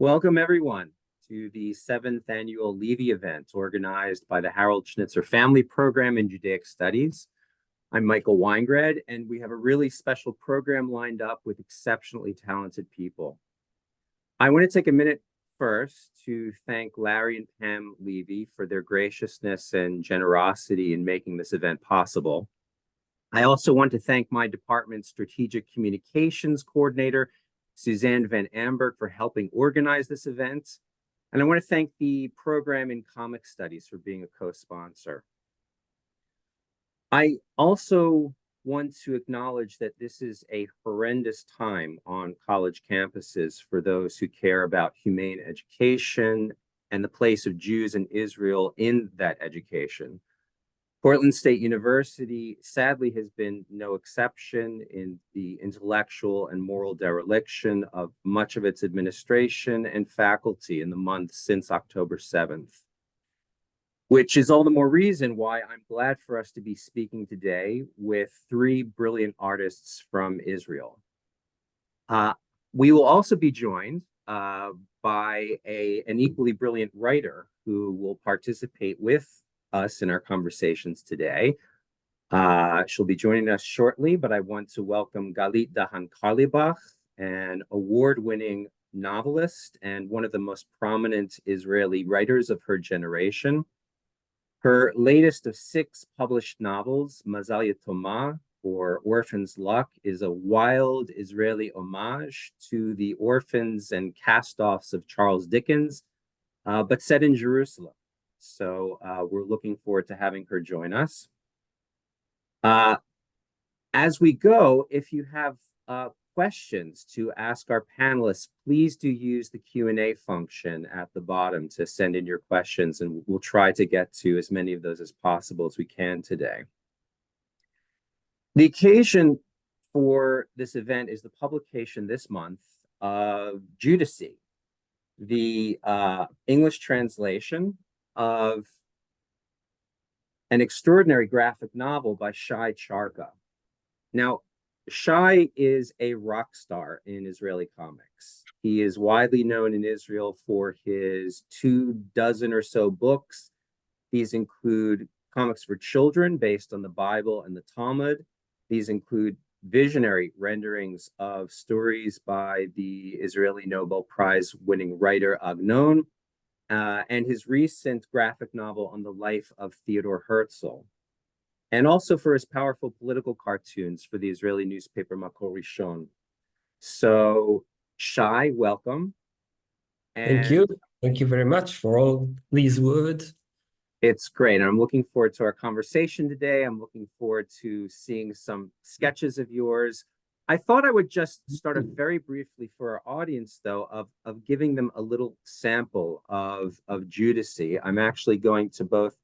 Welcome, everyone, to the 7th annual Levy event organized by the Harold Schnitzer Family Program in Judaic Studies. I'm Michael Weingrad, and we have a really special program lined up with exceptionally talented people. I want to take a minute first to thank Larry and Pam Levy for their graciousness and generosity in making this event possible. I also want to thank my department's strategic communications coordinator, Suzanne Van Amberg, for helping organize this event. And I want to thank the program in Comic Studies for being a co-sponsor. I also want to acknowledge that this is a horrendous time on college campuses for those who care about humane education and the place of Jews in Israel in that education. Portland State University sadly has been no exception in the intellectual and moral dereliction of much of its administration and faculty in the months since October 7th, which is all the more reason why I'm glad for us to be speaking today with three brilliant artists from Israel. We will also be joined by an equally brilliant writer who will participate with us in our conversations today. She'll be joining us shortly, but I want to welcome Galit Dahan Carlibach, an award-winning novelist and one of the most prominent Israeli writers of her generation. Her latest of 6 published novels, Mazal Yatomah, or Orphan's Luck, is a wild Israeli homage to the orphans and cast-offs of Charles Dickens, but set in Jerusalem. So we're looking forward to having her join us. As we go, if you have questions to ask our panelists, please do use the Q&A function at the bottom to send in your questions, and we'll try to get to as many of those as possible as we can today. The occasion for this event is the publication this month of Judessey, the English translation of an extraordinary graphic novel by Shay Charka. Now, Shay is a rock star in Israeli comics. He is widely known in Israel for his 24 or so books. These include comics for children based on the Bible and the Talmud. These include visionary renderings of stories by the Israeli Nobel Prize winning writer Agnon, and his recent graphic novel on the life of Theodor Herzl, and also for his powerful political cartoons for the Israeli newspaper Makor Rishon. So, Shay, welcome. Thank you. Thank you very much for all these words. It's great. I'm looking forward to our conversation today. I'm looking forward to seeing some sketches of yours. I thought I would just start off very briefly for our audience, though, of giving them a little sample of Judessey. I'm actually going to both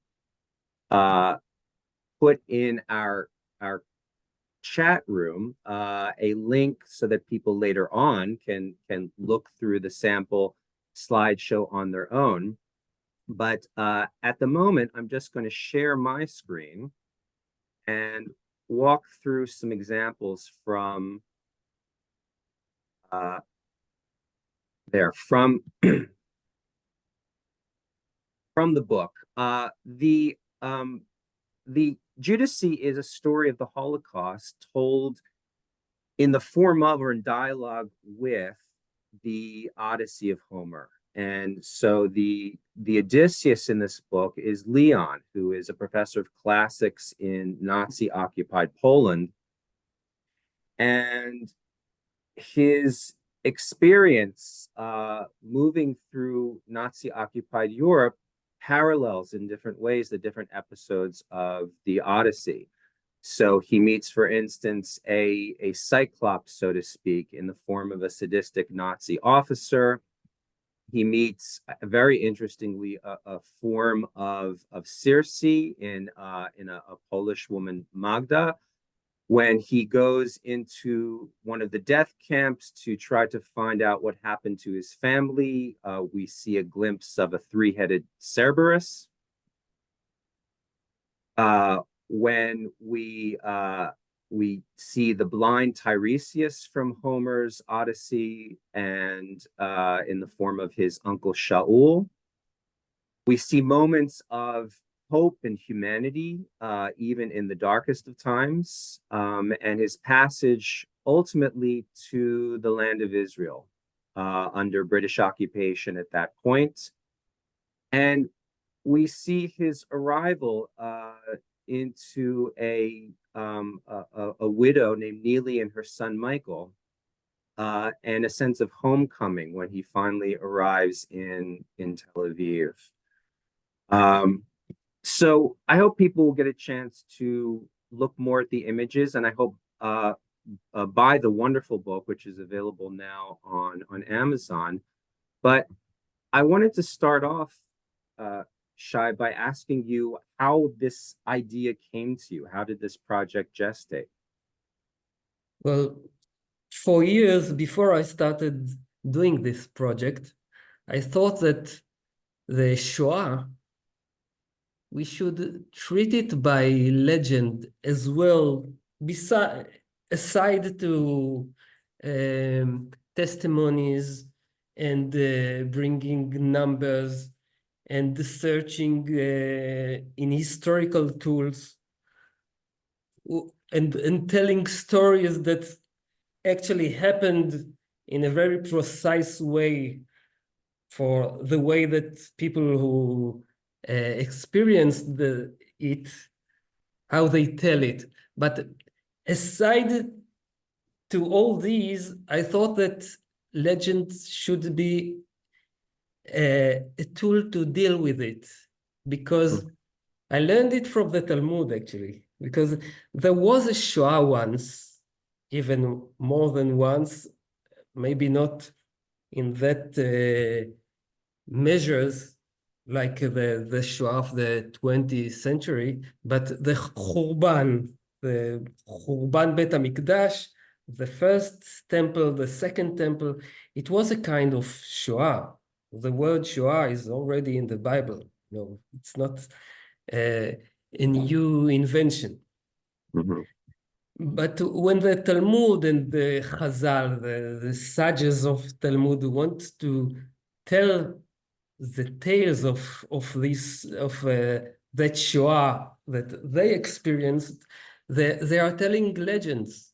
put in our chat room a link so that people later on can look through the sample slideshow on their own. But at the moment, I'm just going to share my screen and walk through some examples from from the book. The Judessey is a story of the Holocaust told in the form of or in dialogue with the Odyssey of Homer. And so the Odysseys in this book is Leon, who is a professor of classics in Nazi-occupied Poland. And his experience moving through Nazi-occupied Europe parallels in different ways the different episodes of the Odyssey. So he meets, for instance, a cyclops, so to speak, in the form of a sadistic Nazi officer. He meets, very interestingly, a form of Circe in a Polish woman, Magda. When he goes into one of the death camps to try to find out what happened to his family, we see a glimpse of a 3-headed Cerberus. When we we see the blind Tiresias from Homer's Odyssey and in the form of his uncle Shaul. We see moments of hope and humanity, even in the darkest of times, and his passage ultimately to the land of Israel under British occupation at that point. And we see his arrival into a widow named Neely and her son Michael, and a sense of homecoming when he finally arrives in Tel Aviv. So I hope people will get a chance to look more at the images, and I hope buy the wonderful book, which is available now on Amazon. But I wanted to start off, Shay, by asking you how this idea came to you. How did this project gestate? Well, for years before I started doing this project, I thought that the Shoah, we should treat it by legend as well, aside to testimonies and bringing numbers and searching in historical tools and telling stories that actually happened in a very precise way for the way that people who experienced it, how they tell it. But aside to all these, I thought that legends should be a tool to deal with it, because I learned it from the Talmud, actually, because there was a Shoah once, even more than once, maybe not in that measures like the Shoah of the 20th century, but the Khurban Bet HaMikdash, the first temple, the second temple, it was a kind of Shoah. The word Shoah is already in the Bible. No, it's not a new invention. Mm-hmm. But when the Talmud and the Chazal, the sages of Talmud want to tell the tales of that Shoah that they experienced, they are telling legends.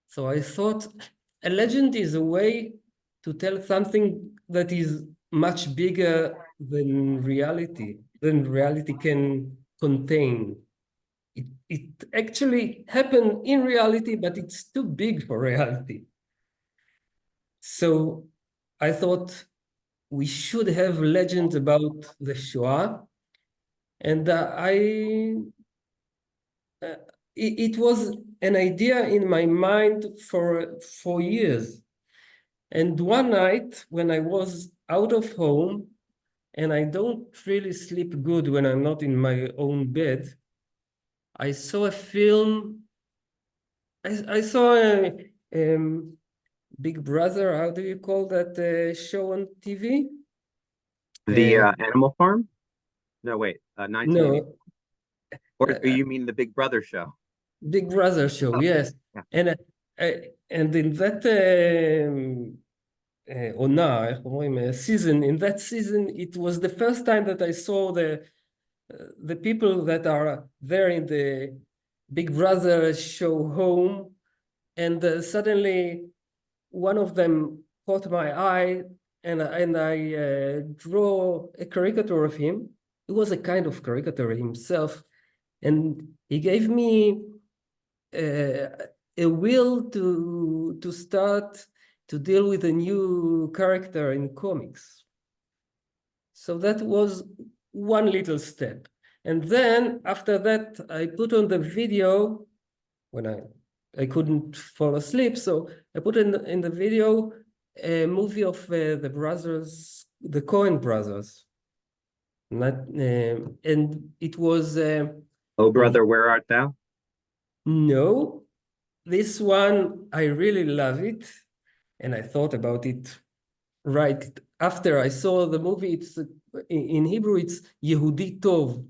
So I thought a legend is a way to tell something that is much bigger than reality can contain. It actually happened in reality, but it's too big for reality. So I thought we should have legends about the Shoah, and it was an idea in my mind for years. And one night when I was out of home, and I don't really sleep good when I'm not in my own bed, I saw a film. I saw a Big Brother. How do you call that show on TV? The Animal Farm? No, wait, 1980. No, Or you mean the Big Brother show? Big Brother show, Oh, yes. yeah. And in that season, it was the first time that I saw the people that are there in the Big Brother show home, and suddenly one of them caught my eye, and I draw a caricature of him. It was a kind of caricature himself, and he gave me a will to start to deal with a new character in comics. So that was one little step. And then after that, I put on the video when I couldn't fall asleep. So I put in the video a movie of the brothers, the Coen brothers. And it was... Oh, brother, where art thou? No, this one, I really love it. And I thought about it right after I saw the movie. It's in Hebrew, it's Yehudi Tov.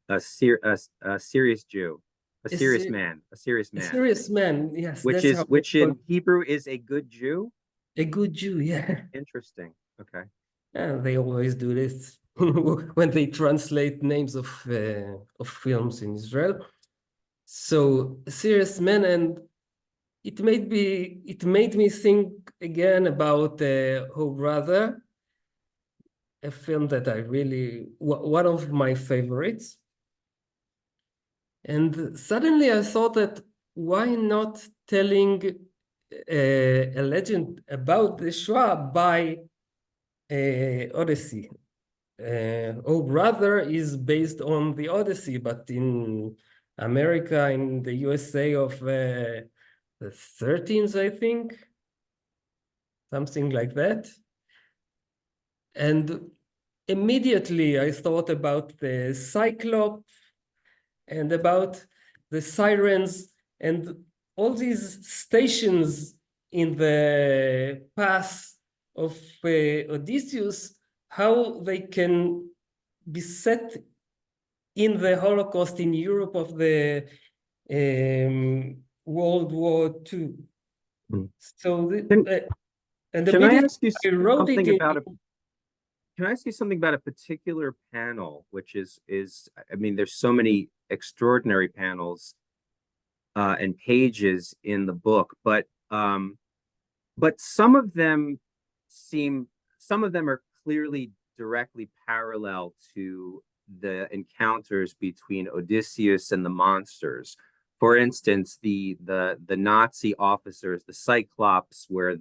a serious Jew, a A, serious se- man, a serious man. Yes, that's how which it's in Hebrew is a good Jew. a good Jew. Yeah. Interesting. Okay. And they always do this when they translate names of films in Israel. So serious man, and it made me think again about Oh Brother, a film that I really one of my favorites. And suddenly I thought that why not telling a legend about the Shoah by Odyssey? Oh Brother is based on the Odyssey, but in America, in the USA of the 13th, I think, something like that. And immediately I thought about the Cyclops and about the sirens and all these stations in the path of Odysseus, how they can be set in the Holocaust in Europe of the World War II. Mm. So, and Can I immediately ask you I wrote it something in. about a can I ask you something about a particular panel, which is I mean, there's so many extraordinary panels and pages in the book, but some of them are clearly directly parallel to the encounters between Odysseus and the monsters. For instance, the Nazi officers, the Cyclops, where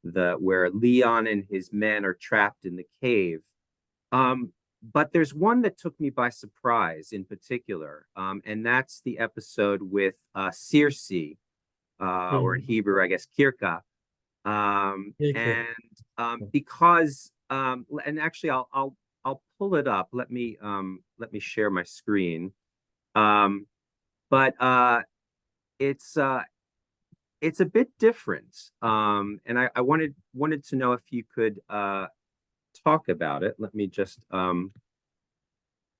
Leon and his men are trapped in the cave. But there's one that took me by surprise in particular, and that's the episode with Circe, or in Hebrew, I guess, Kirka, Okay. and because and actually I'll pull it up. Let me share my screen. Um, but it's uh, it's a bit different. And I wanted to know if you could talk about it. Let me just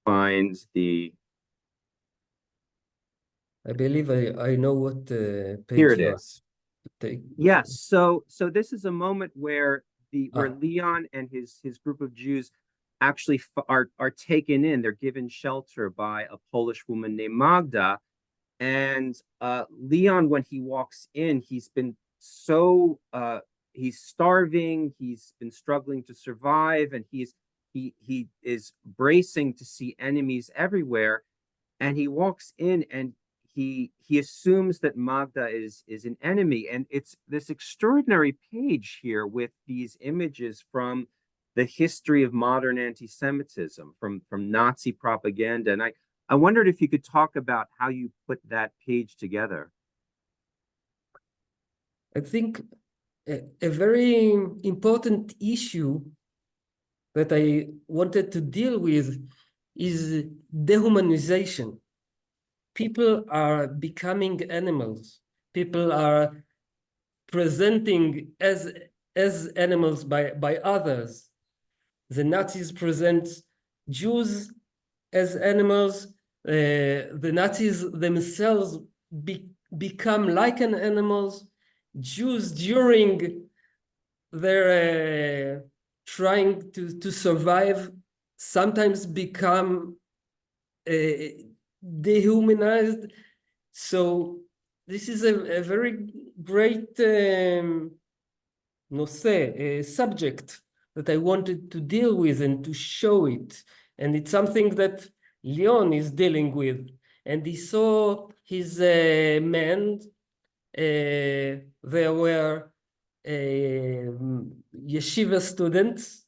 find the I believe I know what here page it you are. is. Take. Yes, so this is a moment where where Ah, Leon and his group of Jews actually are taken in. They're given shelter by a Polish woman named Magda, and Leon, when he walks in, he's starving. He's been struggling to survive, and he is bracing to see enemies everywhere. And he walks in and he assumes that Magda is an enemy, and it's this extraordinary page here with these images from the history of modern anti-Semitism, from Nazi propaganda, and I wondered if you could talk about how you put that page together. I think a very important issue that I wanted to deal with is dehumanization. People are becoming animals. People are presenting as animals by others. The Nazis present Jews as animals. The Nazis themselves become like an animals. Jews during their trying to survive sometimes become dehumanized. So this is a very great subject that I wanted to deal with and to show it. And it's something that Leon is dealing with. And he saw his men, there were yeshiva students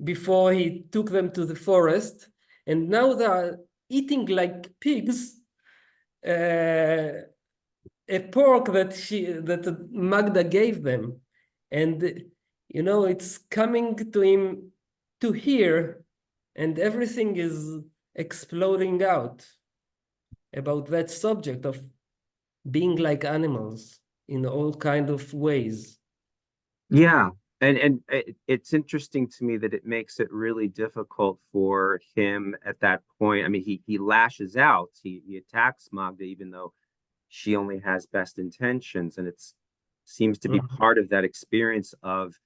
before he took them to the forest. And now they are eating like pigs a pork that Magda gave them. And it's coming to him to hear, and everything is exploding out about that subject of being like animals in all kind of ways. Yeah, It's interesting to me that it makes it really difficult for him at that point. I mean, he lashes out, he attacks Magda, even though she only has best intentions, and it seems to be Mhm. part of that experience of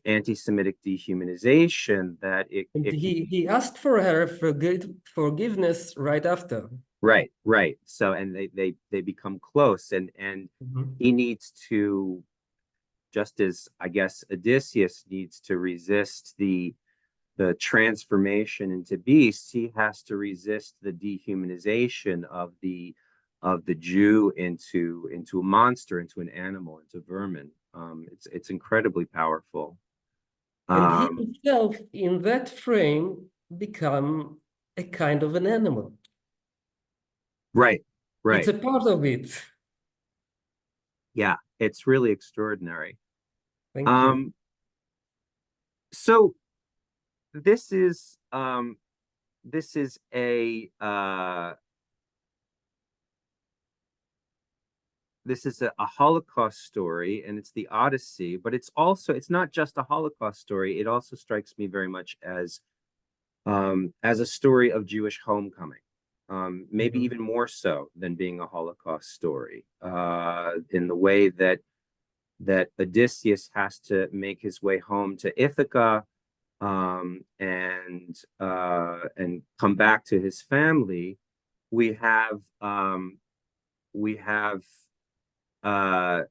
anti-Semitic dehumanization that And it can he asked for her forgiveness right after. right. So and they become close, and Mhm. he needs to, just as I guess Odysseus needs to resist the transformation into beasts, he has to resist the dehumanization of the Jew into a monster, into an animal, into vermin. It's incredibly powerful. And he Um, himself, in that frame, become a kind of an animal. right, It's right. a part of it. Yeah, it's really extraordinary. Thank you. Um, so this is um, this is a Holocaust story, and it's the Odyssey, but it's not just a Holocaust story. It also strikes me very much as a story of Jewish homecoming, maybe Mhm. even more so than being a Holocaust story, in the way that Odysseus has to make his way home to Ithaca, and come back to his family. We have we have uh,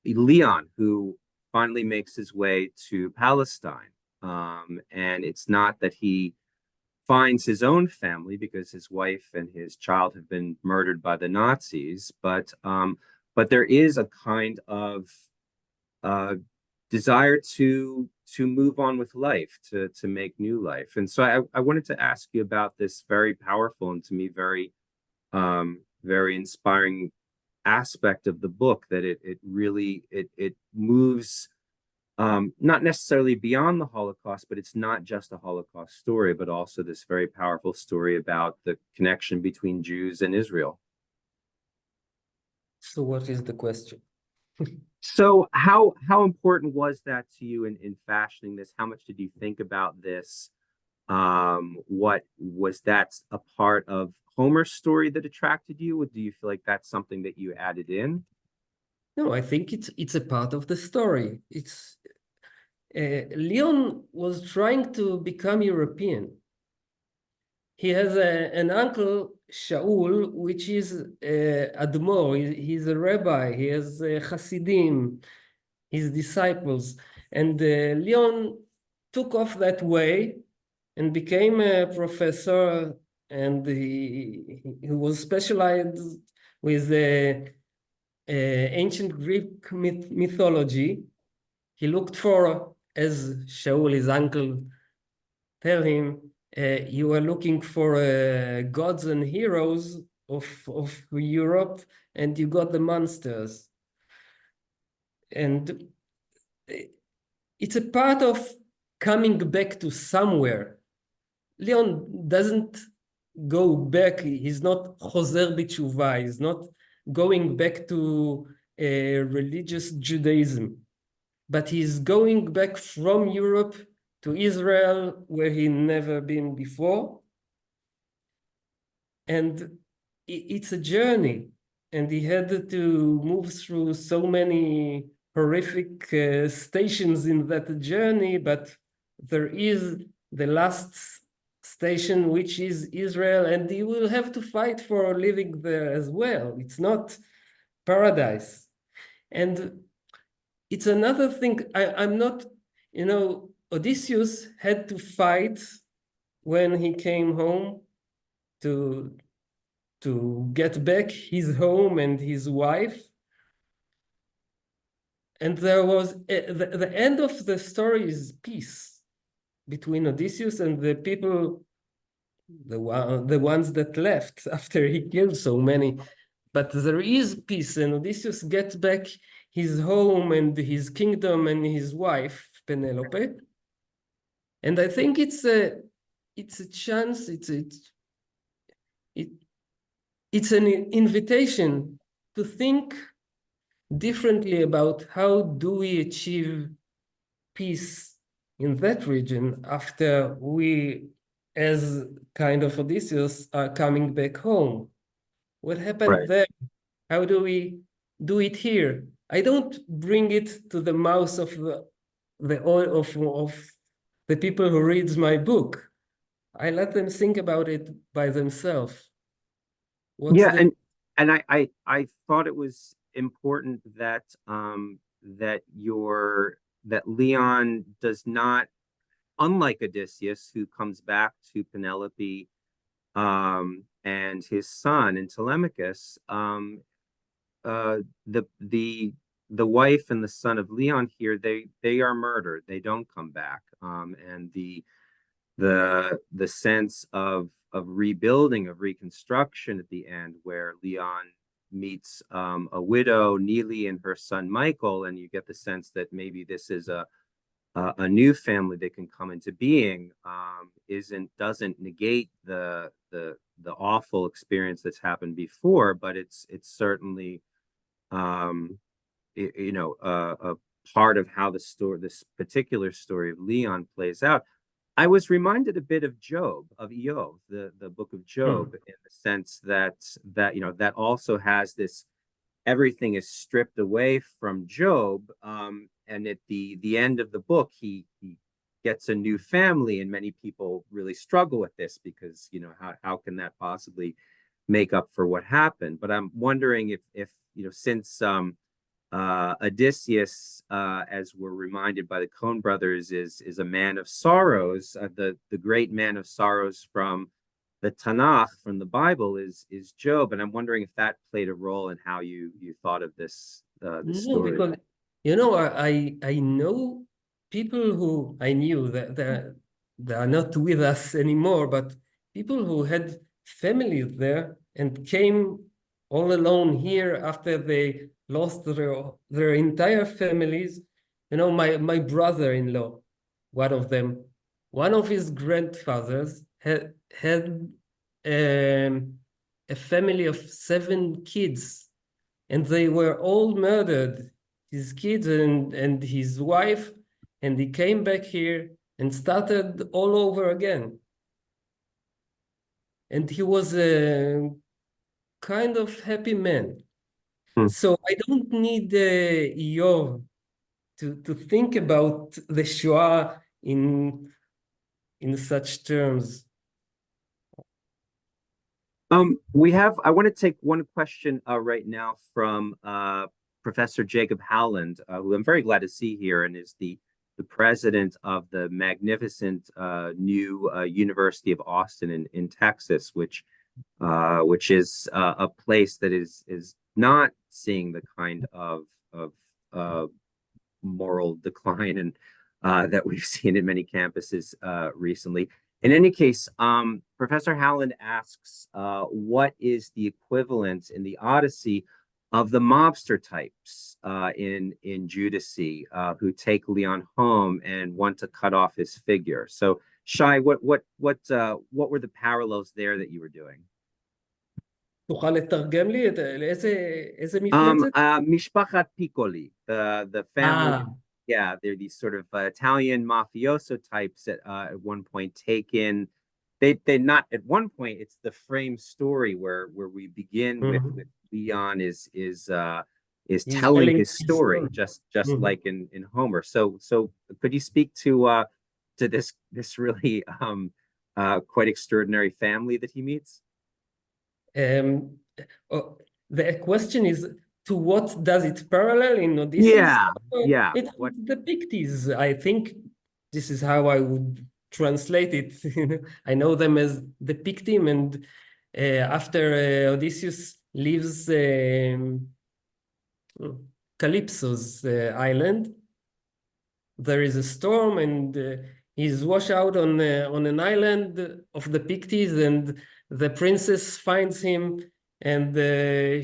Leon, who finally makes his way to Palestine. And it's not that he finds his own family because his wife and his child have been murdered by the Nazis, but there is a kind of uh, desire to move on with life, to make new life. And so I wanted to ask you about this very powerful and to me very inspiring aspect of the book, that it really it moves, not necessarily beyond the Holocaust, but it's not just a Holocaust story, but also this very powerful story about the connection between Jews and Israel. So what is the question? So how important was that to you in fashioning this? How much did you think about this? What was that a part of Homer's story that attracted you? Or do you feel like that's something that you added in? No, I think it's a part of the story. It's Leon was trying to become European. He has an uncle, Shaul, which is Admor. He's a rabbi. He has Hasidim, his disciples. And Leon took off that way and became a professor. And he was specialized with ancient Greek mythology. He looked for, as Shaul, his uncle, tell him, you are looking for gods and heroes of Europe, and you got the monsters. And it's a part of coming back to somewhere. Leon doesn't go back. He's not Choser b'tshuva. He's not going back to religious Judaism, but he's going back from Europe to Israel, where he never been before. And it's a journey, and he had to move through so many horrific stations in that journey, but there is the last station, which is Israel, and he will have to fight for living there as well. It's not paradise. And it's another thing. I'm not, Odysseus had to fight when he came home to get back his home and his wife. And there was the end of the story is peace between Odysseus and the people, the ones that left after he killed so many. But there is peace, and Odysseus gets back his home and his kingdom and his wife Penelope. And I think it's a chance. It, it's an invitation to think differently about how do we achieve peace in that region after we, as kind of Odysseus, are coming back home. What happened Right. there? How do we do it here? I don't bring it to the mouth of the people who reads my book. I let them think about it by themselves. What's Yeah, the and I thought it was important that that Leon does not, unlike Odysseus, who comes back to Penelope and his son in Telemachus, uh, the the the wife and the son of Leon here, they are murdered. They don't come back. And the sense of rebuilding, of reconstruction at the end, where Leon meets a widow, Neely, and her son Michael, and you get the sense that maybe this is a new family that can come into being, doesn't negate the awful experience that's happened before, but it's certainly a part of how this particular story of Leon plays out. I was reminded a bit of Job, of Iyov, the book of Job, in the sense that also has this, everything is stripped away from Job, and at the end of the book, he gets a new family, and many people really struggle with this because how can that possibly make up for what happened? But I'm wondering if since Odysseus, as we're reminded by the Coen brothers, is a man of sorrows. The great man of sorrows from the Tanakh, from the Bible, is Job, and I'm wondering if that played a role in how you thought of this No, story. because I know people who I knew that they are not with us anymore, but people who had families there and came all alone here after they lost their entire families. My brother-in-law, one of his grandfathers had a family of 7 kids, and they were all murdered, his kids and his wife, and he came back here and started all over again. And he was a kind of happy man. Hmm. So I don't need Eov to think about the Shoah in such terms. I want to take one question right now from Professor Jacob Howland, who I'm very glad to see here, and is the president of the magnificent new University of Austin in Texas, which is a place that is not seeing the kind of uh, moral decline and that we've seen in many campuses recently. In any case, Professor Howland asks, what is the equivalent in the Odyssey of the mobster types in Judessey who take Leon home and want to cut off his figure? So, Shay, what were the parallels there that you were doing? תוכל לתרגם לי איזה מפלצת? Mishpachat Piccoli, the family. Yeah, they're these sort of Italian mafioso types that at one point take in. They not at one point. It's the frame story where we begin with Leon is He's telling telling his his story, just like in Homer. So could you speak to this really quite extraordinary family that he meets? The question is, to what does it parallel in Odysseys? Yeah. It's the Pixies. I think this is how I would translate it. I know them as the Pictim, and after Odysseus leaves Calypso's island, there is a storm, and he's washed out on an island of the Pixies, and the princess finds him, and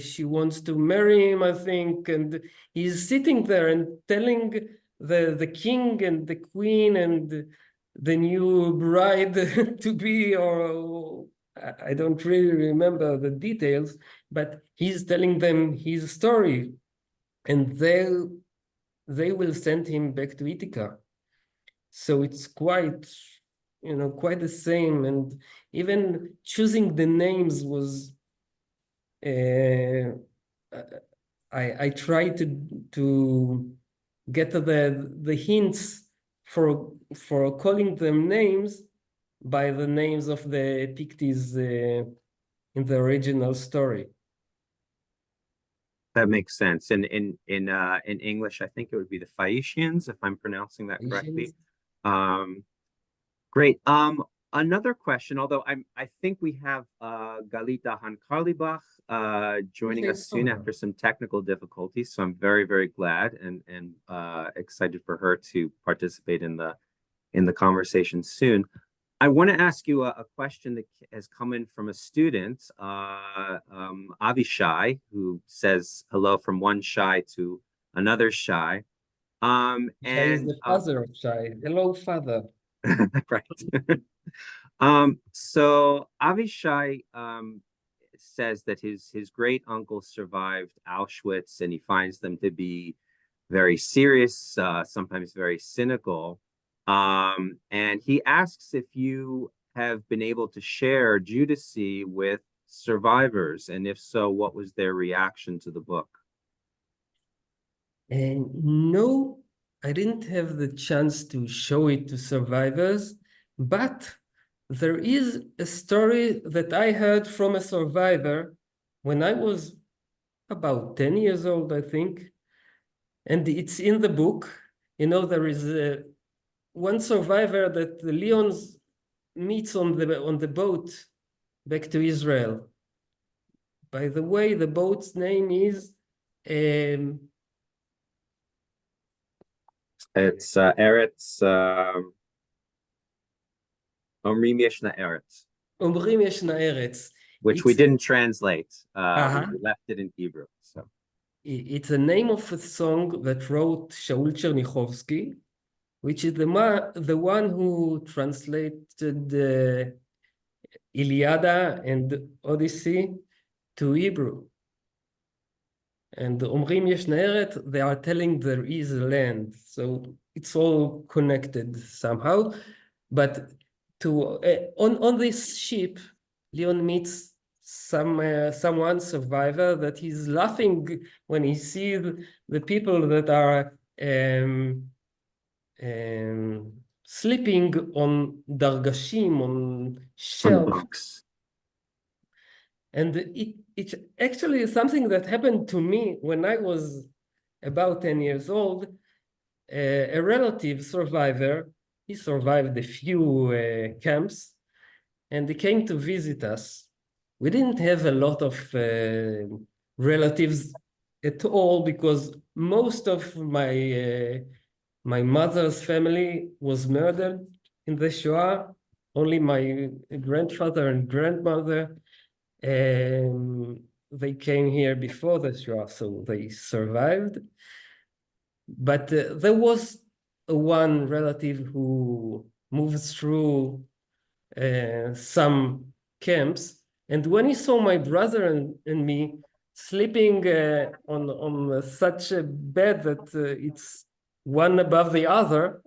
she wants to marry him, I think, and he's sitting there and telling the king and the queen and the new bride to be, or I don't really remember the details, but he's telling them his story. and they will send him back to Ithaca. So it's quite, quite the same. And even choosing the names was, I tried to get the hints for calling them names by the names of the Picties in the original story. That makes sense. And in English, I think it would be the Phaeacians, if I'm pronouncing that correctly. Great. Another question, although I think we have Galit Dahan Carlibach joining us soon after some technical difficulties. So I'm very, very glad and excited for her to participate in the conversation soon. I want to ask you a question that has come in from a student, Avishai, who says hello from one Shay to another Shay. Shay is the father of Shay. Hello, father. Right. So Avishai says that his great uncle survived Auschwitz, and he finds them to be very serious, sometimes very cynical. And he asks if you have been able to share Judessey with survivors, and if so, what was their reaction to the book? No, I didn't have the chance to show it to survivors, but there is a story that I heard from a survivor when I was about 10 years old, I think, and it's in the book. There is one survivor that Leon meets on the boat back to Israel. By the way, the boat's name is it's Eretz Omrim Yeshna Eretz. Omrim Yeshna Eretz. Which we didn't translate. We left it in Hebrew. So it's the name of a song that wrote Shaul Chernichovsky, which is the one who translated Iliada and Odyssey to Hebrew. And Omrim Yeshna Eretz, they are telling there is a land. So it's all connected somehow. But on this ship, Leon meets someone survivor that he's laughing when he sees the people that are sleeping on dargashim, on shelves. And it actually is something that happened to me when I was about 10 years old. A relative survivor, he survived a few camps, and he came to visit us. We didn't have a lot of relatives at all because most of my mother's family was murdered in the Shoah. Only my grandfather and grandmother, they came here before the Shoah, so they survived. But there was one relative who moved through some camps, and when he saw my brother and me sleeping on such a bed that it's one above the other,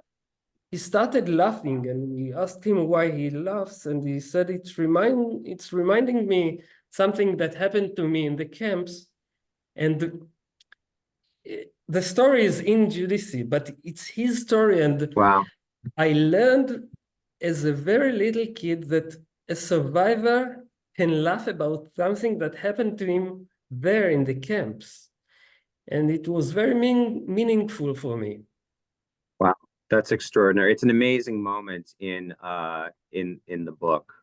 he started laughing, and we asked him why he laughs, and he said it's reminding me something that happened to me in the camps. And the story is in Judessey, but it's his story. And wow. I learned as a very little kid that a survivor can laugh about something that happened to him there in the camps. And it was very meaningful for me. Wow, that's extraordinary. It's an amazing moment in the book.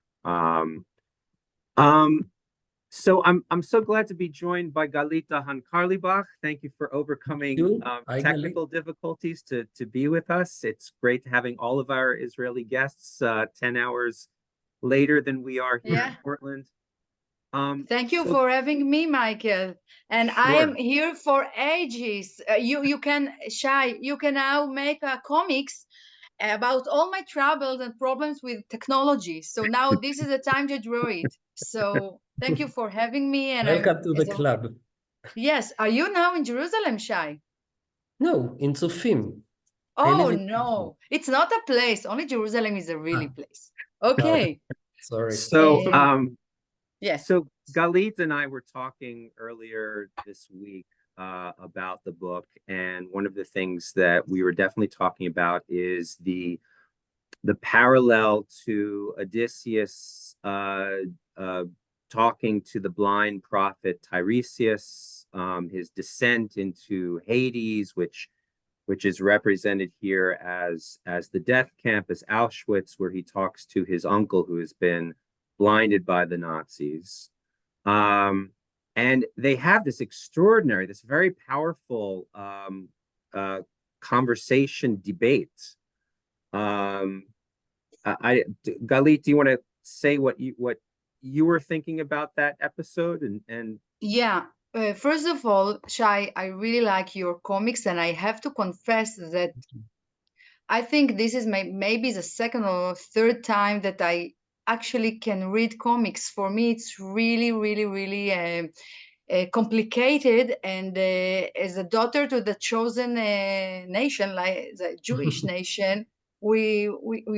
So I'm so glad to be joined by Galit Dahan Carlibach. Thank you for overcoming technical difficulties to be with us. It's great having all of our Israeli guests 10 hours later than we are here in Portland. Thank you for having me, Michael. And I am here for ages. You can, Shay, you can now make comics about all my troubles and problems with technology. So now this is the time to draw it. So thank you for having me. And welcome to the club. Yes. Are you now in Jerusalem, Shay? No, in Tzofim. Oh, no. It's not a place. Only Jerusalem is a really place. Okay. Sorry. So, yes. So Galit and I were talking earlier this week about the book, and one of the things that we were definitely talking about is the parallel to Odysseus talking to the blind prophet Tiresias, his descent into Hades, which is represented here as the death camp, as Auschwitz, where he talks to his uncle who has been blinded by the Nazis. And they have this extraordinary, this very powerful conversation debate. Galit, do you want to say what you were thinking about that episode? And yeah, first of all, Shai, I really like your comics, and I have to confess that I think this is maybe the second or third time that I actually can read comics. For me, it's really, really, really complicated. And as a daughter to the chosen nation, like the Jewish nation, we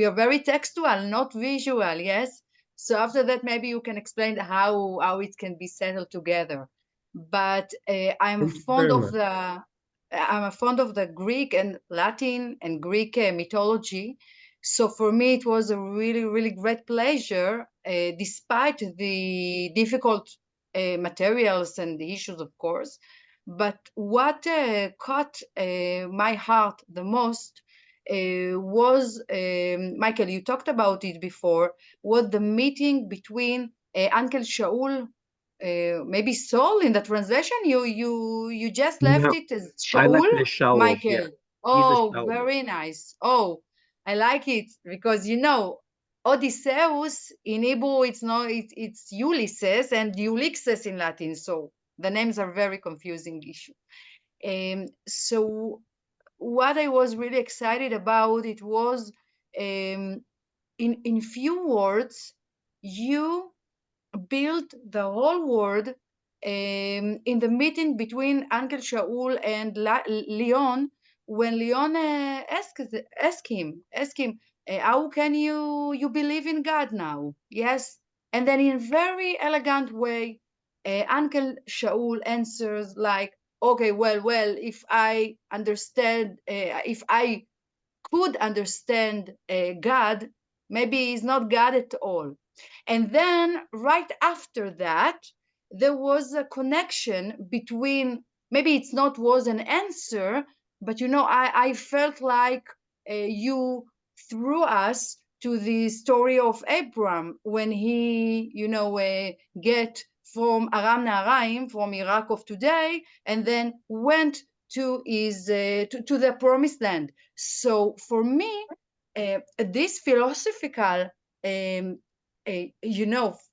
are very textual, not visual. Yes. So after that, maybe you can explain how it can be settled together. But I'm fond of the Greek and Latin and Greek mythology. So for me, it was a really, really great pleasure, despite the difficult materials and the issues, of course. But what caught my heart the most was, Michael, you talked about it before, was the meeting between Uncle Shaul, maybe Saul in the translation. You just left no, it as I Shaul, left it as Shaul. Yeah, Michael. he's a Oh, Shaul. very nice. Oh, I like it because Odysseus in Hebrew it's Ulysses, and Ulysses in Latin, so the names are very confusing issue. So what I was really excited about it was, in few words, you built the whole world in the meeting between Uncle Shaul and Leon, when Leon asked him, how can you believe in God now? Yes, and then in very elegant way, Uncle Shaul answers like, okay, well, if I could understand God, maybe he's not God at all. And then right after that, there was a connection between, maybe it's not was an answer, but I felt like you threw us to the story of Abraham when he, get from Aram Naharaim, from Iraq of today, and then went to his to the promised land. So for me, this philosophical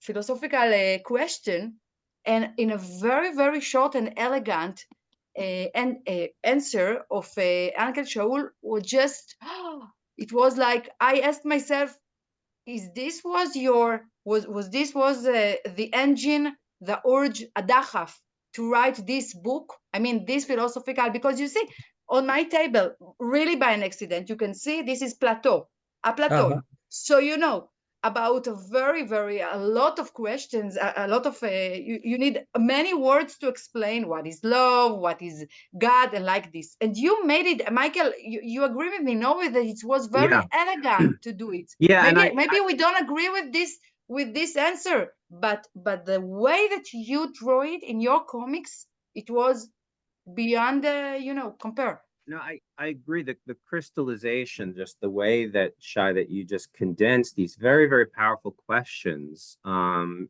philosophical question, and in a very, very short and elegant answer of Uncle Shaul, was just, it was like I asked myself, is this was the engine, the urge, a dachaf to write this book? I mean, this philosophical, because you see on my table, really by an accident, you can see this is a Platon. So about a very, very, a lot of questions, a lot of you need many words to explain what is love, what is God, and like this. And you made it, Michael. You agree with me, no? That it was very Yeah, elegant to do it. yeah, and Maybe we don't agree with this answer, but the way that you draw it in your comics, it was beyond compare. No, I agree that the crystallization, just the way that Shai, that you just condensed these very, very powerful questions and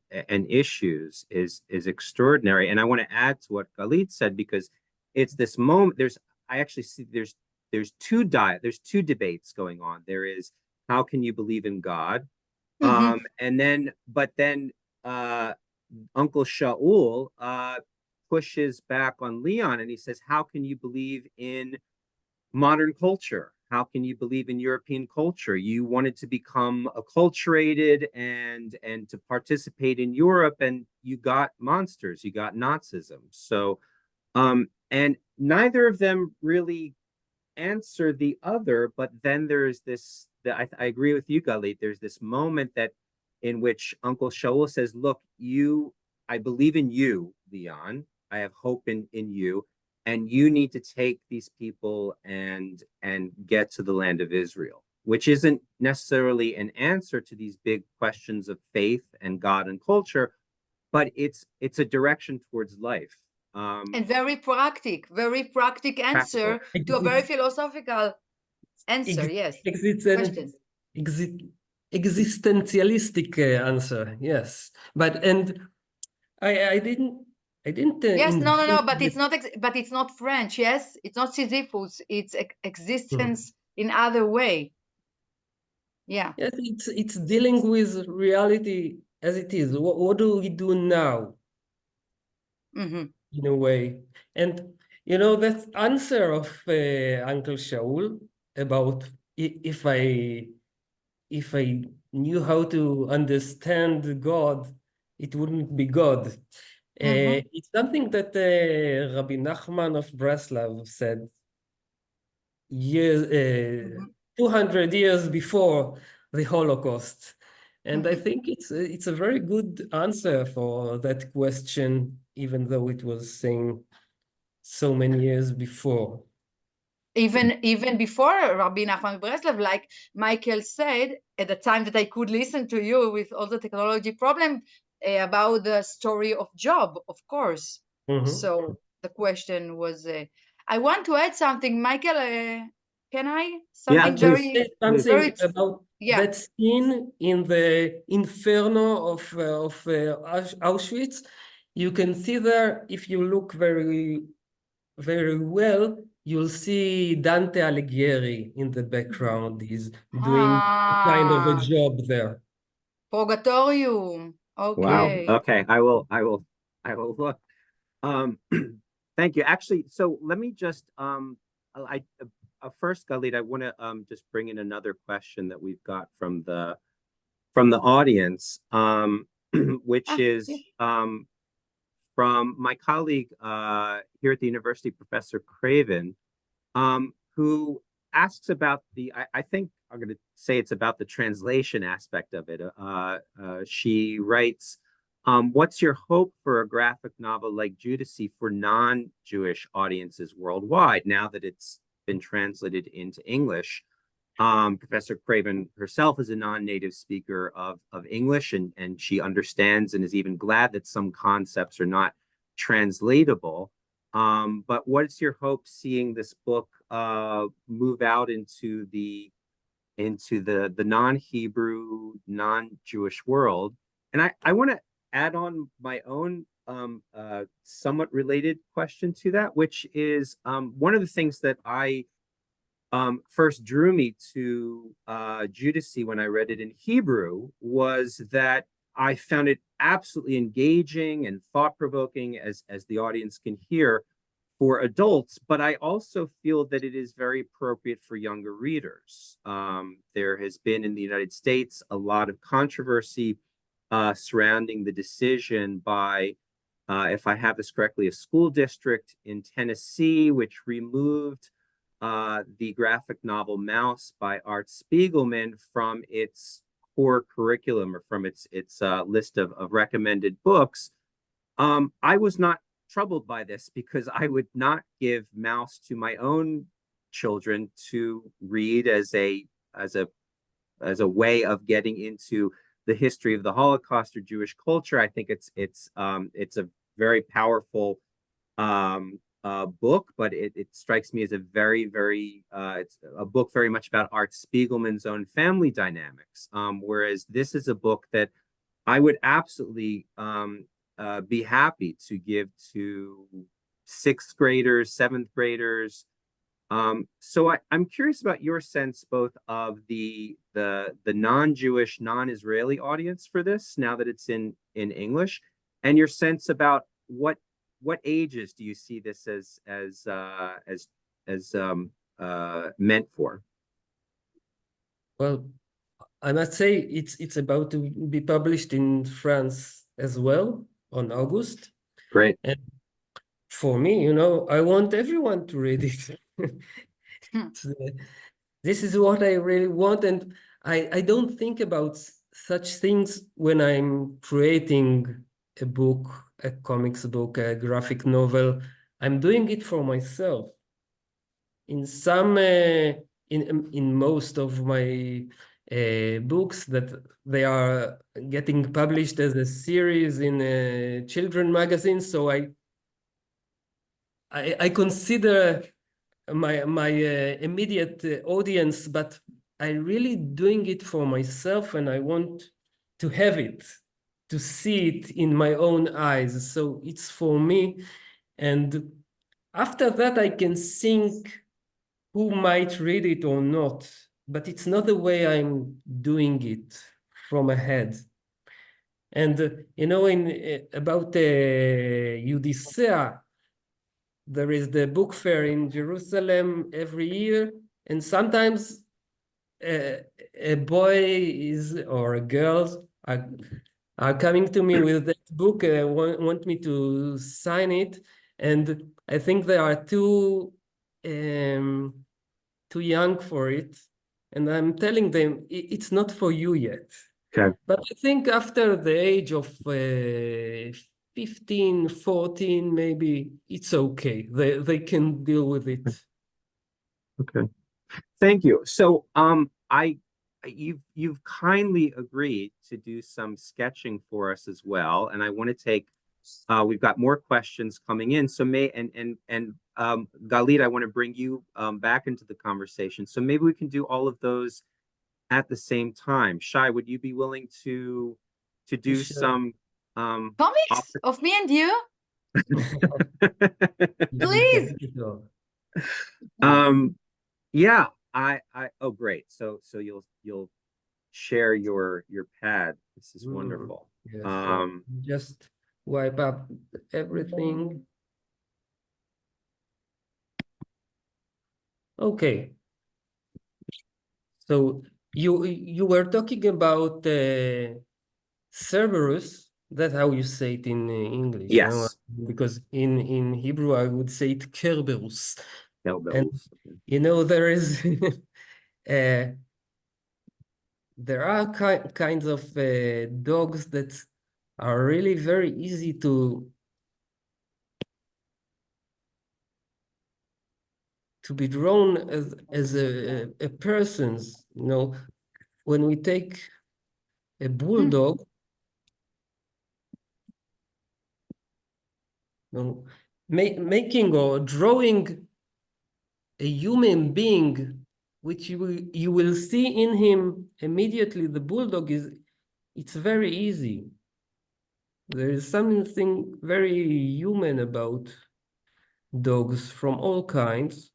issues is extraordinary. And I want to add to what Galit said, because it's this moment. I actually see there's two debates going on. There is, how can you believe in God? And then Uncle Shaul pushes back on Leon, and he says, how can you believe in modern culture? How can you believe in European culture? You wanted to become acculturated and to participate in Europe, and you got monsters, you got Nazism. So And neither of them really answer the other, but then there's this, I agree with you, Galit, there's this moment that in which Uncle Shaul says, look, I believe in you, Leon. I have hope in you, and you need to take these people and get to the land of Israel, which isn't necessarily an answer to these big questions of faith and God and culture, but it's a direction towards life. And very practical answer to a very philosophical answer. Yes. Question. Existentialistic answer. Yes, but I didn't. Yes, no, but it's not French. Yes, it's not Sisyphus. It's existence in other way. Yeah. Yes, it's dealing with reality as it is. What do we do now? In a way, and that answer of Uncle Shaul about if I knew how to understand God, it wouldn't be God. It's something that Rabbi Nachman of Breslov said 200 years before the Holocaust. And I think it's a very good answer for that question, even though it was saying so many years before. Even before Rabbi Nachman Breslov, like Michael said, at the time that I could listen to you with all the technology problem about the story of Job, of course. So the question was, I want to add something, Michael. Can I? Something very about that scene in the Inferno of Auschwitz. You can see there, if you look very, very well, you'll see Dante Alighieri in the background. He's doing kind of a job there. Purgatorium. Okay. Wow. Okay. I will look. Thank you. Actually, so let me just first, Galit, I want to just bring in another question that we've got from the audience, which is from my colleague here at the university, Professor Craven, who asks about I think I'm going to say it's about the translation aspect of it. She writes, what's your hope for a graphic novel like Judessey for non-Jewish audiences worldwide now that it's been translated into English? Professor Craven herself is a non-native speaker of English, and she understands and is even glad that some concepts are not translatable. But what's your hope seeing this book move out into the non-Hebrew, non-Jewish world? And I want to add on my own somewhat related question to that, which is one of the things that first drew me to Judessey when I read it in Hebrew was that I found it absolutely engaging and thought-provoking, as the audience can hear, for adults, but I also feel that it is very appropriate for younger readers. There has been in the United States a lot of controversy surrounding the decision by, if I have this correctly, a school district in Tennessee, which removed the graphic novel Mouse by Art Spiegelman from its core curriculum, or from its list of recommended books. I was not troubled by this because I would not give Mouse to my own children to read as a way of getting into the history of the Holocaust or Jewish culture. I think it's a very powerful book, but it strikes me as a very, very it's a book very much about Art Spiegelman's own family dynamics, whereas this is a book that I would absolutely be happy to give to 6th graders, 7th graders. So I'm curious about your sense both of the non-Jewish, non-Israeli audience for this, now that it's in English, and your sense about what ages do you see this as meant for? Well, I must say it's about to be published in France as well on August. Great. And for me, I want everyone to read it. This is what I really want, and I don't think about such things when I'm creating a book, a comics book, a graphic novel. I'm doing it for myself. In some, in most of my books that they are getting published as a series in a children magazine, so I consider my immediate audience, but I really doing it for myself, and I want to have it, to see it in my own eyes. So it's for me, and after that I can think who might read it or not, but it's not the way I'm doing it from ahead. And in about Odyssey, there is the book fair in Jerusalem every year, and sometimes a boy or a girl are coming to me with that book, want me to sign it, and I think they are too young for it, and I'm telling them it's not for you yet. Okay. But I think after the age of 15, 14, maybe it's okay. They can deal with it. Okay. Thank you. So you've kindly agreed to do some sketching for us as well, and I want to take we've got more questions coming in. So Galit, I want to bring you back into the conversation. So maybe we can do all of those at the same time. Shay, would you be willing to do some comics of me and you? Please. Yeah, oh great. So you'll share your pad. This is wonderful. Yes, just wipe up everything. Okay. So you were talking about Cerberus. That's how you say it in English. Yes. Because in Hebrew I would say it Kerberus. And Okay. there is there are kinds of dogs that are really very easy to be drawn as a person's. When we take a bulldog, making or drawing a human being, which you will see in him immediately, the bulldog it's very easy. There is something very human about dogs from all kinds.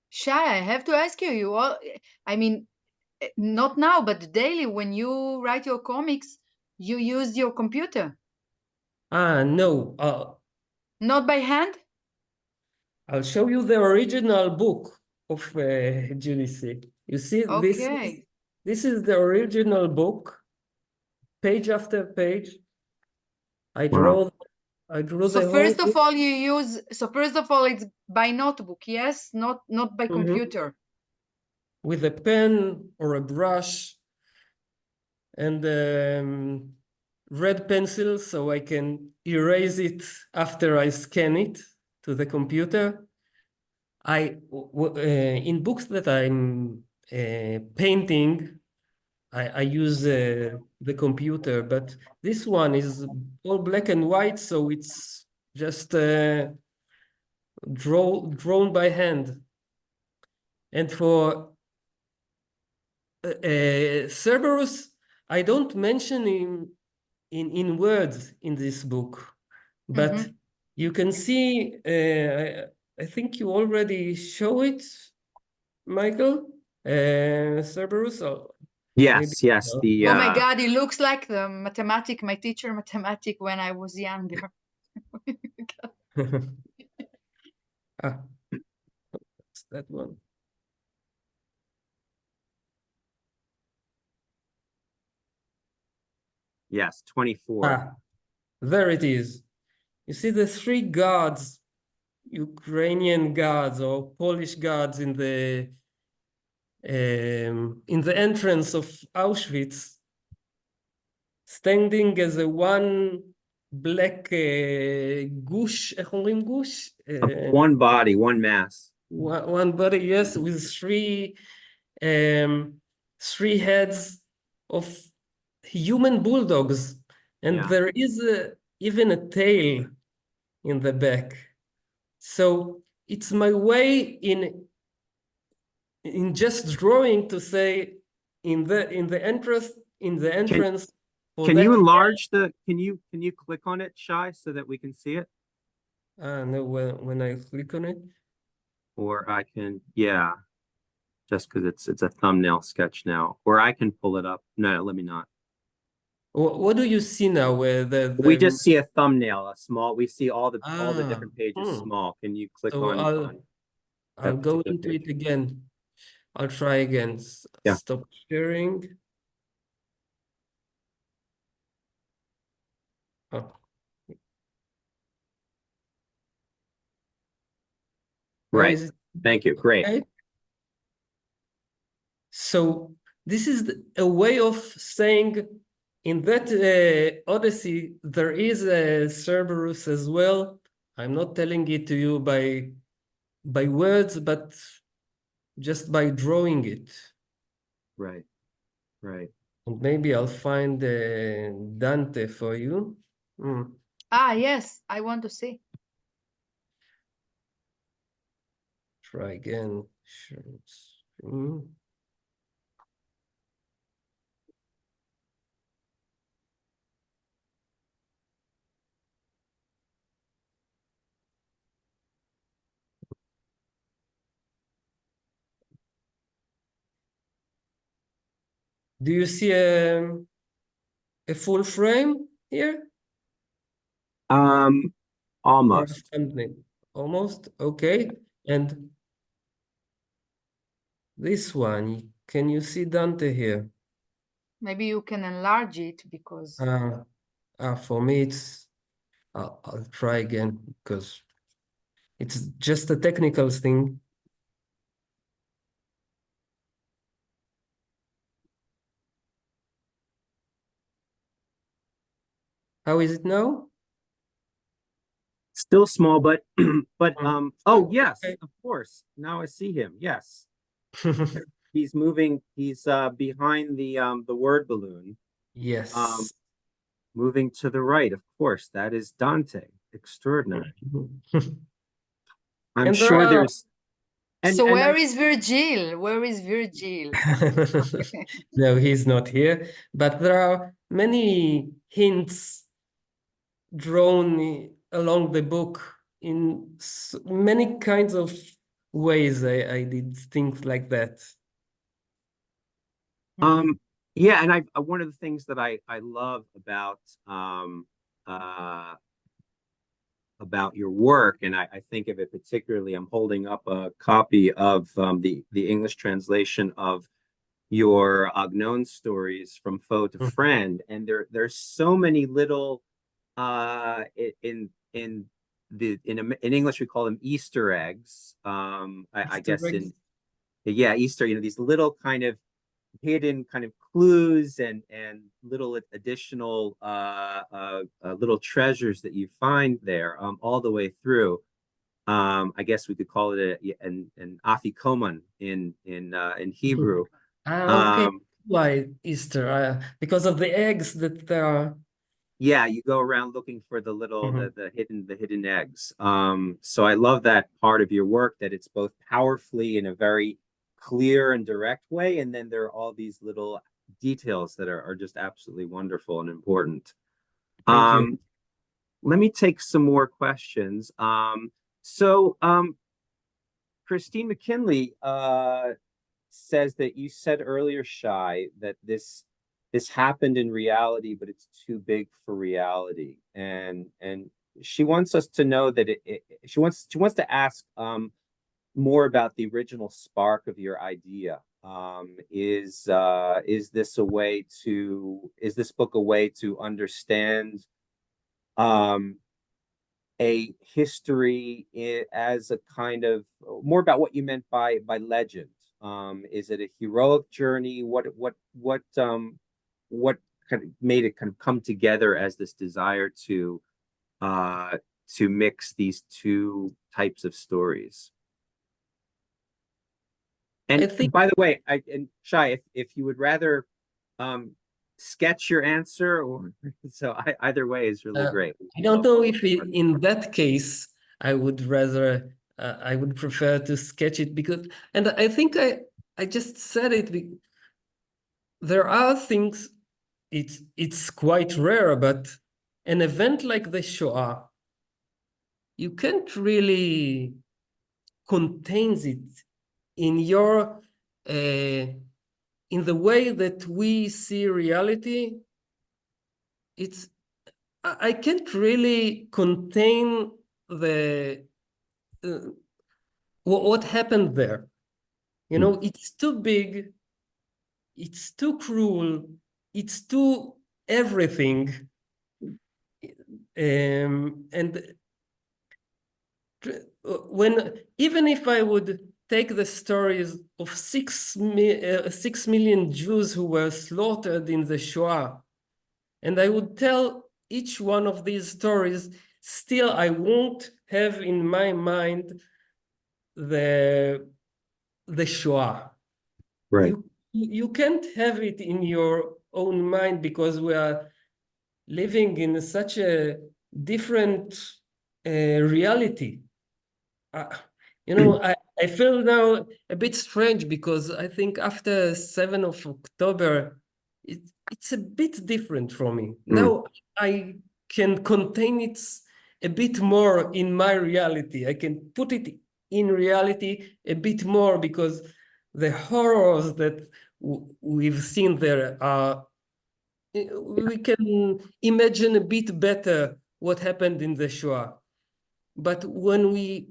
Shay, I have to ask you, I mean, not now, but daily, when you write your comics, you use your computer? No. Not by hand? I'll show you the original book of Judessey. You see, Okay. this is the original book, page after page. I drew the whole book. First of all, it's by notebook, yes? Not by computer. With a pen or a brush and red pencil, so I can erase it after I scan it to the computer. In books that I'm painting, I use the computer, but this one is all black and white, so it's just drawn by hand. And for Cerberus, I don't mention him in words in this book, but you can see, I think you already show it, Michael, Cerberus. Yes. Oh my God, he looks like my teacher mathematic when I was younger. What's that one? Yes, 24. There it is. You see the three gods, Ukrainian gods or Polish gods in the entrance of Auschwitz, standing as a one black gush, איך אומרים gush? One body, one mass. One body, yes, with three heads of human bulldogs, and there is even a tail in the back. So it's my way in just drawing to say in the entrance Can you enlarge can you click on it, Shay, so that we can see it? No, when I click on it. Or I can, yeah, just because it's a thumbnail sketch now. Or I can pull it up. No, let me not. What do you see now? Where we just see a thumbnail, a small. We see all the different pages small. Can you click on? I'll go into it again. I'll try again. Yeah. Stop sharing. Oh. Right. Thank you. Great. Okay. So this is a way of saying in that Odyssey, there is a Cerberus as well. I'm not telling it to you by words, but just by drawing it. Right. Right. And maybe I'll find Dante for you. Yes, I want to see. Try again. Do you see a full frame here? Almost. Almost. Okay. And this one, can you see Dante here? Maybe you can enlarge it because for me it's I'll try again because it's just a technical thing. How is it now? Still small, but oh yes, okay. Of course. Now I see him. Yes. He's moving, he's behind the word balloon. Yes. Moving to the right, of course. That is Dante. Extraordinary. I'm sure there's where is Virgil? Where is Virgil? No, he's not here. But there are many hints drawn along the book in many kinds of ways. I did things like that. Yeah, and one of the things that I love about your work, and I think of it particularly, I'm holding up a copy of the English translation of your Agnon stories from foe to friend, and there's so many little in English we call them Easter eggs. I guess eggs. Easter, these little kind of hidden kind of clues and little additional little treasures that you find there all the way through. I guess we could call it an afikoman in Hebrew. Okay. Why Easter? Because of the eggs that there are. Yeah, you go around looking for the little the hidden eggs. So I love that part of your work, that it's both powerfully in a very clear and direct way, and then there are all these little details that are just absolutely wonderful and important. Let me take some more questions. Christine McKinley says that you said earlier, Shay, that this happened in reality, but it's too big for reality, and she wants us to know that she wants to ask more about the original spark of your idea. Is this book a way to understand a history as a kind of more about what you meant by legend. Is it a heroic journey? What kind of made it kind of come together as this desire to mix these two types of stories? And I think by the way, and Shay, if you would rather sketch your answer, or either way is really great. I don't know if in that case I would rather I would prefer to sketch it, because, and I think I just said it. There are things, it's quite rare, but an event like the Shoah, you can't really contain it in your in the way that we see reality. It's I can't really contain the what happened there. You know, it's too big, it's too cruel, it's too everything. And when, even if I would take the stories of 6 million Jews who were slaughtered in the Shoah, and I would tell each one of these stories, still I won't have in my mind the Shoah. Right. You can't have it in your own mind, because we are living in such a different reality. You know, I feel now a bit strange, because I think after 7th of October, it's a bit different for me. Now I can contain it a bit more in my reality. I can put it in reality a bit more, because the horrors that we've seen there are, we can imagine a bit better what happened in the Shoah. But when we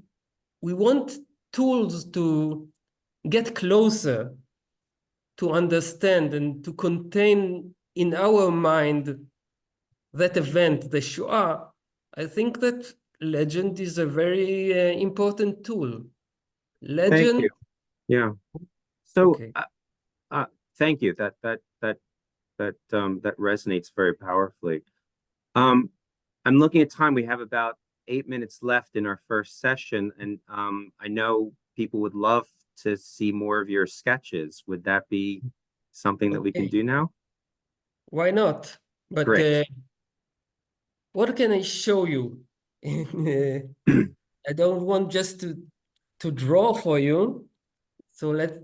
want tools to get closer, to understand and to contain in our mind that event, the Shoah, I think that legend is a very important tool. Legend. Thank you. Yeah. So, okay. Thank you. That resonates very powerfully. I'm looking at time. We have about 8 minutes left in our first session, and I know people would love to see more of your sketches. Would that be something that we can do now? Why not? But Great. what can I show you? I don't want just to draw for you. So let's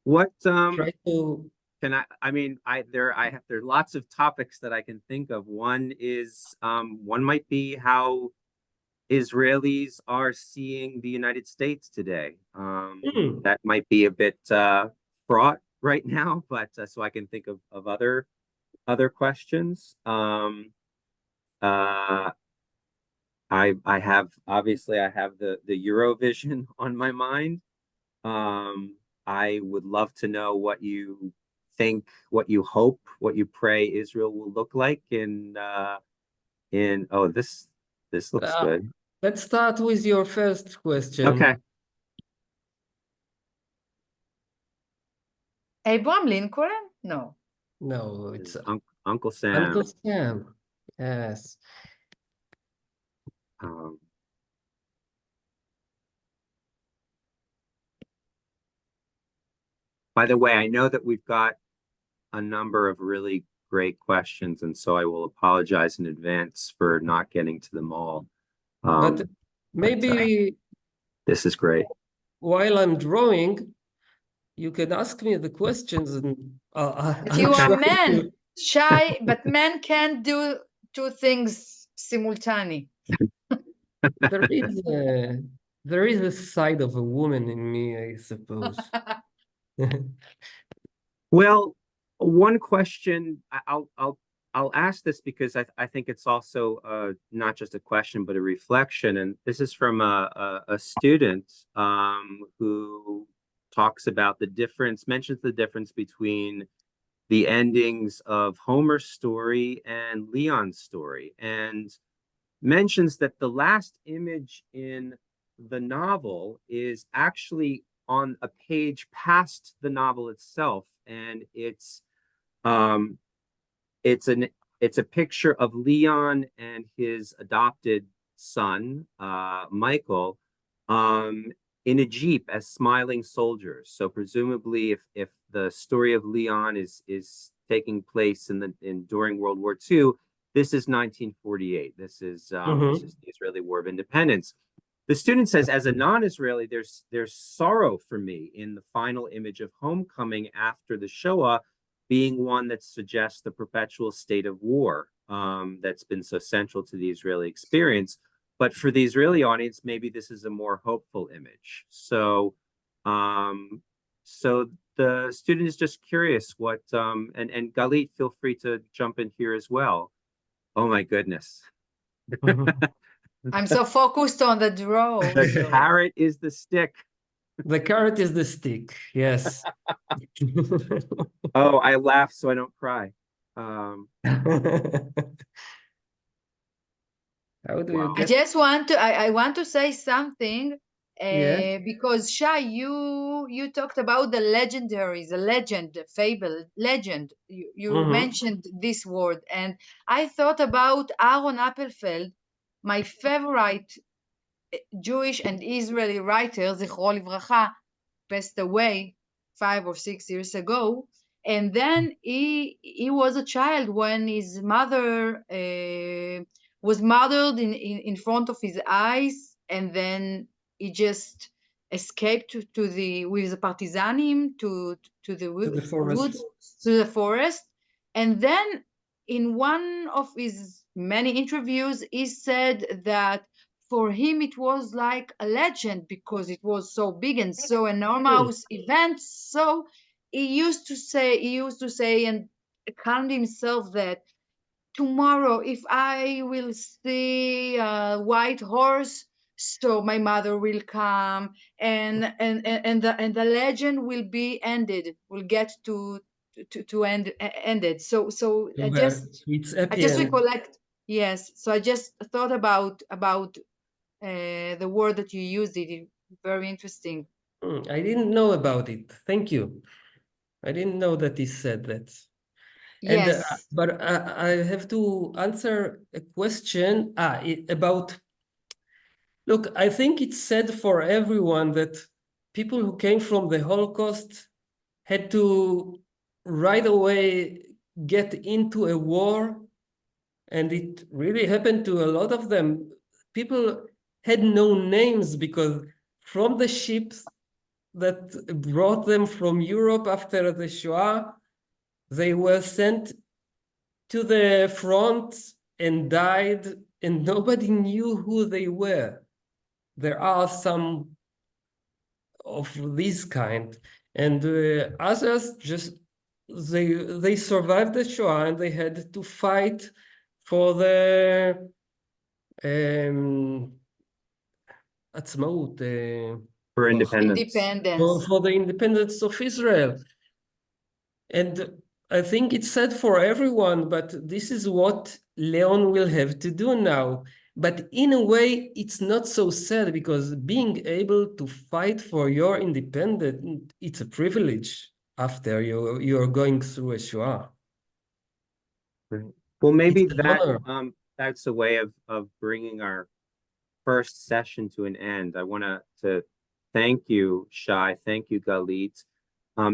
try to. There are lots of topics that I can think of. One is one might be how Israelis are seeing the United States today. That might be a bit fraught right now, but so I can think of other questions. I have the Eurovision on my mind. I would love to know what you think, what you hope, what you pray Israel will look like in this looks good. Let's start with your first question. Okay. Abraham Lincoln? No. No, it's Uncle Sam. Uncle Sam. Yes. By the way, I know that we've got a number of really great questions, and so I will apologize in advance for not getting to them all. But maybe this is great. While I'm drawing, you can ask me the questions, and you are men, Shay, but men can't do two things simultaneously. There is a side of a woman in me, I suppose. Well, one question I'll ask this because I think it's also not just a question but a reflection, and this is from a student who talks about mentions the difference between the endings of Homer's story and Leon's story, and mentions that the last image in the novel is actually on a page past the novel itself, and it's a picture of Leon and his adopted son, Michael, in a jeep as smiling soldiers. So presumably, if the story of Leon is taking place during World War II, this is 1948. This is the Israeli War of Independence. The student says, as a non-Israeli, there's sorrow for me in the final image of homecoming after the Shoah, being one that suggests the perpetual state of war that's been so central to the Israeli experience. But for the Israeli audience, maybe this is a more hopeful image. So the student is just curious what, and Galit, feel free to jump in here as well. Oh my goodness. I'm so focused on the draw. The carrot is the stick. The carrot is the stick, yes. Oh, I laugh so I don't cry. How do you I get? just want to I want to say something Yeah. because Shay, you talked about the legendaries, the legend, the fable, legend. You mentioned this word, and I thought about Aaron Appelfeld, my favorite Jewish and Israeli writer, Zichro Livracha, passed away 5 or 6 years ago. And then he was a child when his mother was murdered in front of his eyes, and then he just escaped with the partisanim to the woods, to the forest. And then in one of his many interviews, he said that for him it was like a legend because it was so big and so enormous event. So he used to say and calmed himself that tomorrow if I will see a white horse, so my mother will come, and the legend will be ended, will get to ended. So I just recollect. Yes, so I just thought about the word that you used. It very interesting. I didn't know about it. Thank you. I didn't know that he said that. Yes. And but I have to answer a question about. Look, I think it's said for everyone that people who came from the Holocaust had to right away get into a war, and it really happened to a lot of them. People had no names because from the ships that brought them from Europe after the Shoah, they were sent to the front and died, and nobody knew who they were. There are some of this kind, and others just they survived the Shoah and they had to fight for the עצמאות, for independence. Independence. For the independence of Israel. And I think it's sad for everyone, but this is what Leon will have to do now. But in a way, it's not so sad because being able to fight for your independence, it's a privilege after you're going through a Shoah. Well, maybe that that's a way of bringing our first session to an end. I want to thank you, Shay. Thank you, Galit.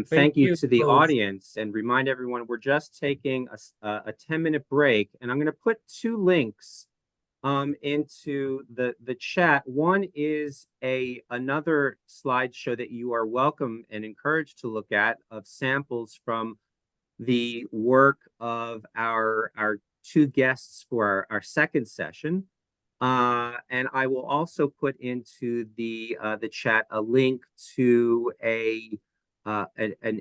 Thank you to the audience, and remind everyone we're just taking a 10-minute break, and I'm going to put 2 links into the chat. One is another slideshow that you are welcome and encouraged to look at of samples from the work of our 2 guests for our second session. And I will also put into the chat a link to an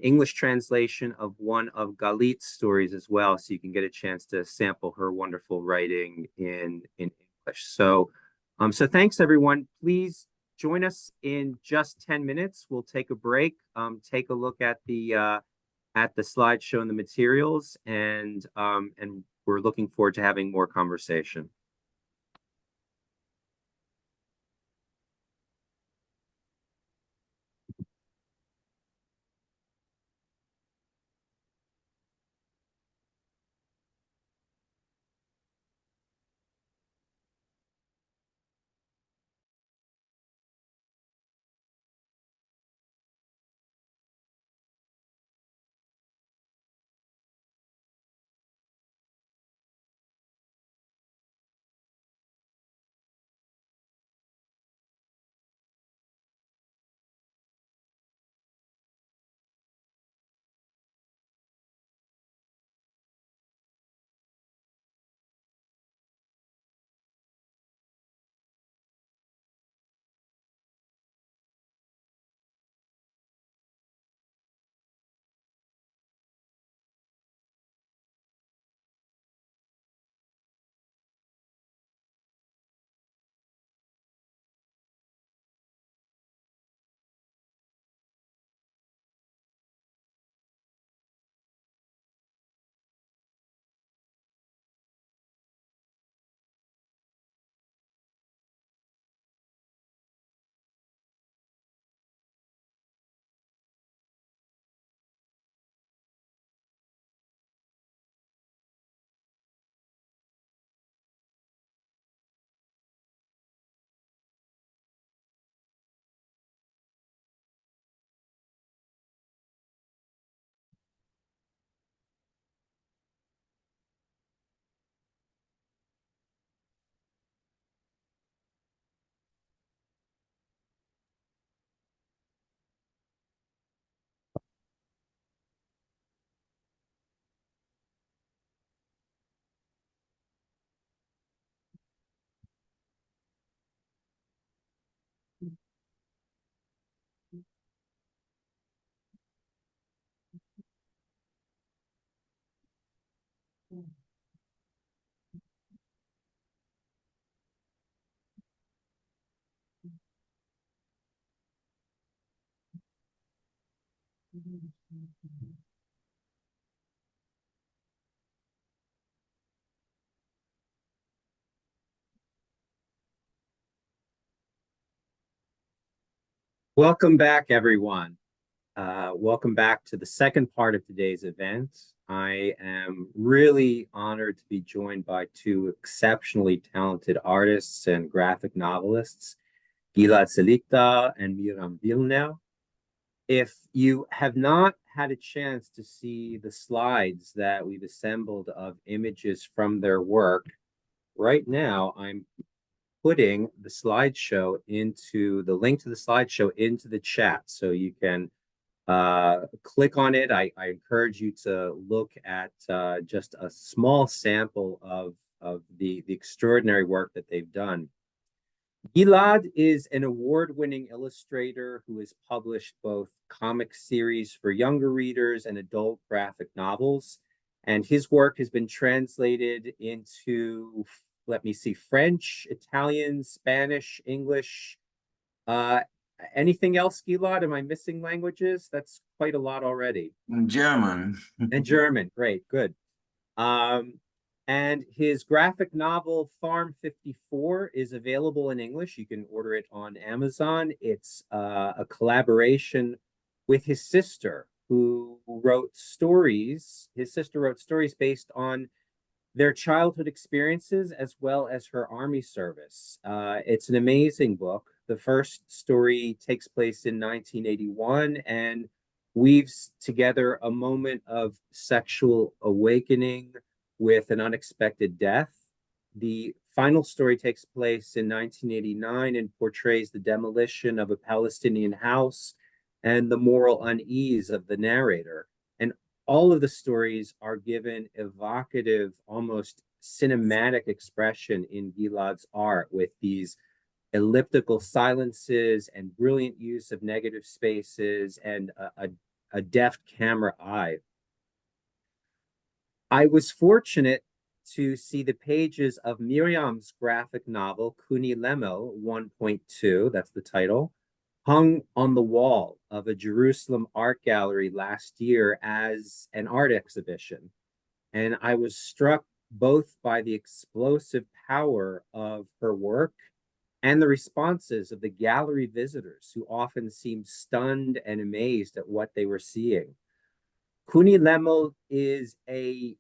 English translation of one of Galit's stories as well, so you can get a chance to sample her wonderful writing in English. So thanks everyone. Please join us in just 10 minutes. We'll take a break, take a look at the slideshow and the materials, and we're looking forward to having more conversation. Welcome back, everyone. Welcome back to the second part of today's event. I am really honored to be joined by two exceptionally talented artists and graphic novelists, Gilad Seliktar and Miriam Vilner. If you have not had a chance to see the slides that we've assembled of images from their work, right now I'm putting the slideshow into the link to the slideshow into the chat, so you can click on it. I encourage you to look at just a small sample of the extraordinary work that they've done. Gilad is an award-winning illustrator who has published both comic series for younger readers and adult graphic novels, and his work has been translated into, let me see, French, Italian, Spanish, English. Anything else, Gilad? Am I missing languages? That's quite a lot already. German. And German, great, good. And his graphic novel, Farm 54, is available in English. You can order it on Amazon. It's a collaboration with his sister, who wrote stories. His sister wrote stories based on their childhood experiences as well as her army service. It's an amazing book. The first story takes place in 1981 and weaves together a moment of sexual awakening with an unexpected death. The final story takes place in 1989 and portrays the demolition of a Palestinian house and the moral unease of the narrator. And all of the stories are given evocative, almost cinematic expression in Gilad's art, with these elliptical silences and brilliant use of negative spaces and a deft camera eye. I was fortunate to see the pages of Miriam's graphic novel, Kuni Lemo 1.2, that's the title, hung on the wall of a Jerusalem art gallery last year as an art exhibition. And I was struck both by the explosive power of her work and the responses of the gallery visitors, who often seemed stunned and amazed at what they were seeing. Kuni Lemo is a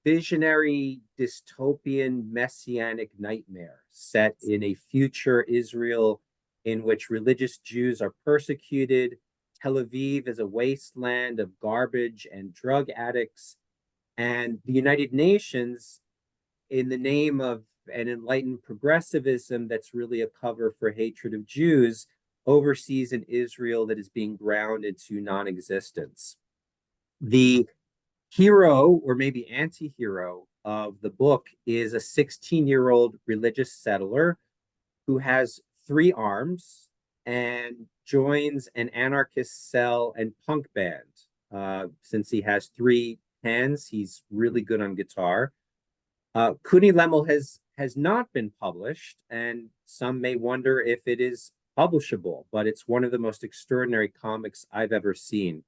visionary, dystopian, messianic nightmare set in a future Israel in which religious Jews are persecuted. Tel Aviv is a wasteland of garbage and drug addicts. And the United Nations, in the name of an enlightened progressivism that's really a cover for hatred of Jews, oversees an Israel that is being ground into non-existence. The hero, or maybe anti-hero, of the book is a 16-year-old religious settler who has 3 arms and joins an anarchist cell and punk band. Since he has 3 hands, he's really good on guitar. Kuni Lemo has not been published, and some may wonder if it is publishable, but it's one of the most extraordinary comics I've ever seen.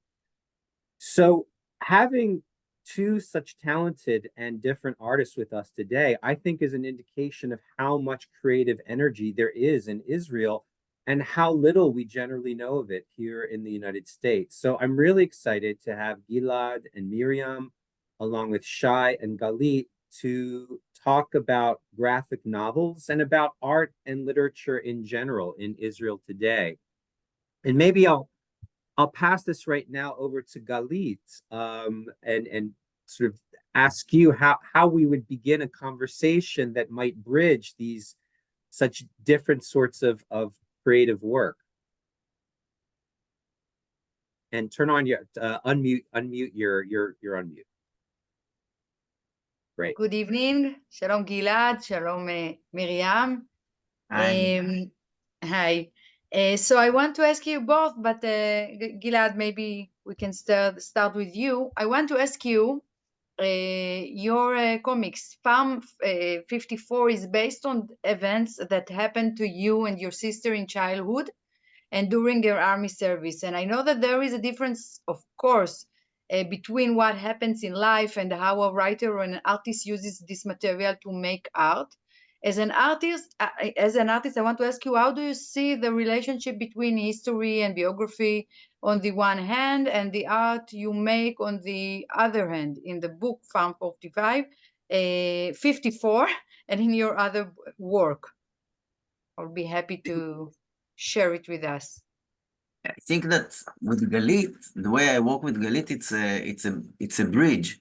So having 2 such talented and different artists with us today, I think, is an indication of how much creative energy there is in Israel and how little we generally know of it here in the United States. So I'm really excited to have Gilad and Miriam, along with Shay and Galit, to talk about graphic novels and about art and literature in general in Israel today. And maybe I'll pass this right now over to Galit, and sort of ask you how we would begin a conversation that might bridge these such different sorts of creative work. And turn on your unmute your unmute. Great. Good evening. Shalom Gilad. Shalom Miriam. Hi. Hi. So I want to ask you both, but Gilad, maybe we can start with you. I want to ask you, your comics, Farm 54, is based on events that happened to you and your sister in childhood. and during their army service. And I know that there is a difference, of course, between what happens in life and how a writer or an artist uses this material to make art. As an artist, I want to ask you, how do you see the relationship between history and biography on the one hand, and the art you make on the other hand, in the book Farm 45, 54, and in your other work? I'll be happy to share it with us. I think that with Galit, the way I work with Galit, it's a bridge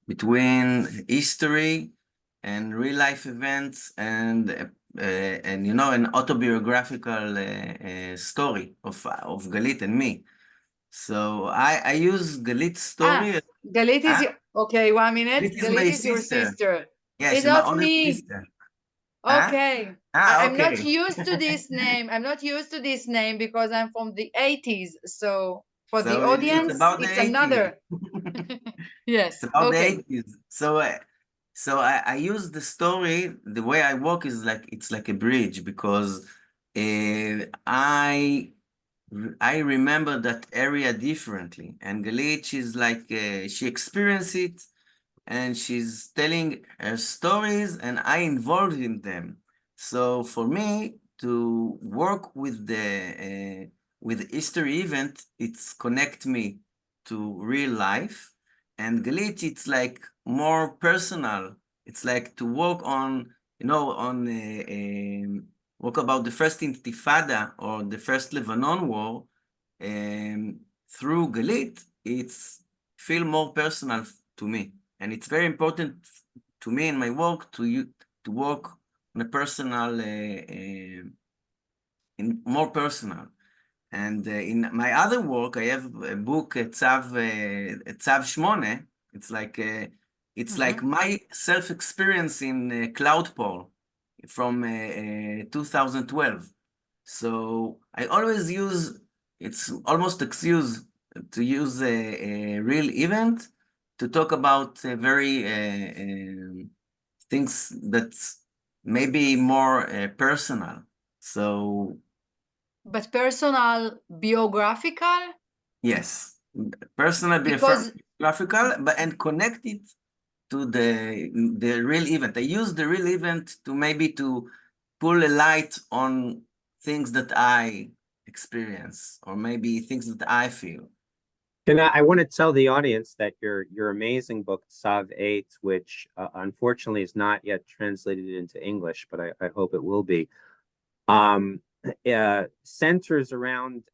between history and real life events and an autobiographical story of Galit and me. So I use Galit's story. Galit is okay. 1 minute. Galit is your sister. Yeah, it's she's my not older me. sister. Okay. I'm not Okay. used to this name. I'm not used to this name because I'm from the 80s. So for the So audience, it's about the it's 80s. another. Yes. It's about Okay. the 80s. So I use the story, the way I work is like, it's like a bridge because I remember that area differently. And Galit, she's like, she experienced it and she's telling her stories and I involved in them. So for me to work with the history event, it's connect me to real life. And Galit, it's like more personal. It's like to work on, work about the first Intifada or the first Lebanon war. Through Galit, it's feel more personal to me. And it's very important to me in my work to work on a personal, more personal. And in my other work, I have a book, Tzav Shmone. It's like my self-experience in Cloudpole from 2012. So I always use, it's almost excuse to use a real event to talk about very things that's maybe more personal. So. But personal biographical? Yes, personal biographical, but and connect it to the real event. I use the real event to maybe to pull a light on things that I experience or maybe things that I feel. I want to tell the audience that your amazing book, Tzav 8, which unfortunately is not yet translated into English, but I hope it will be, centers around,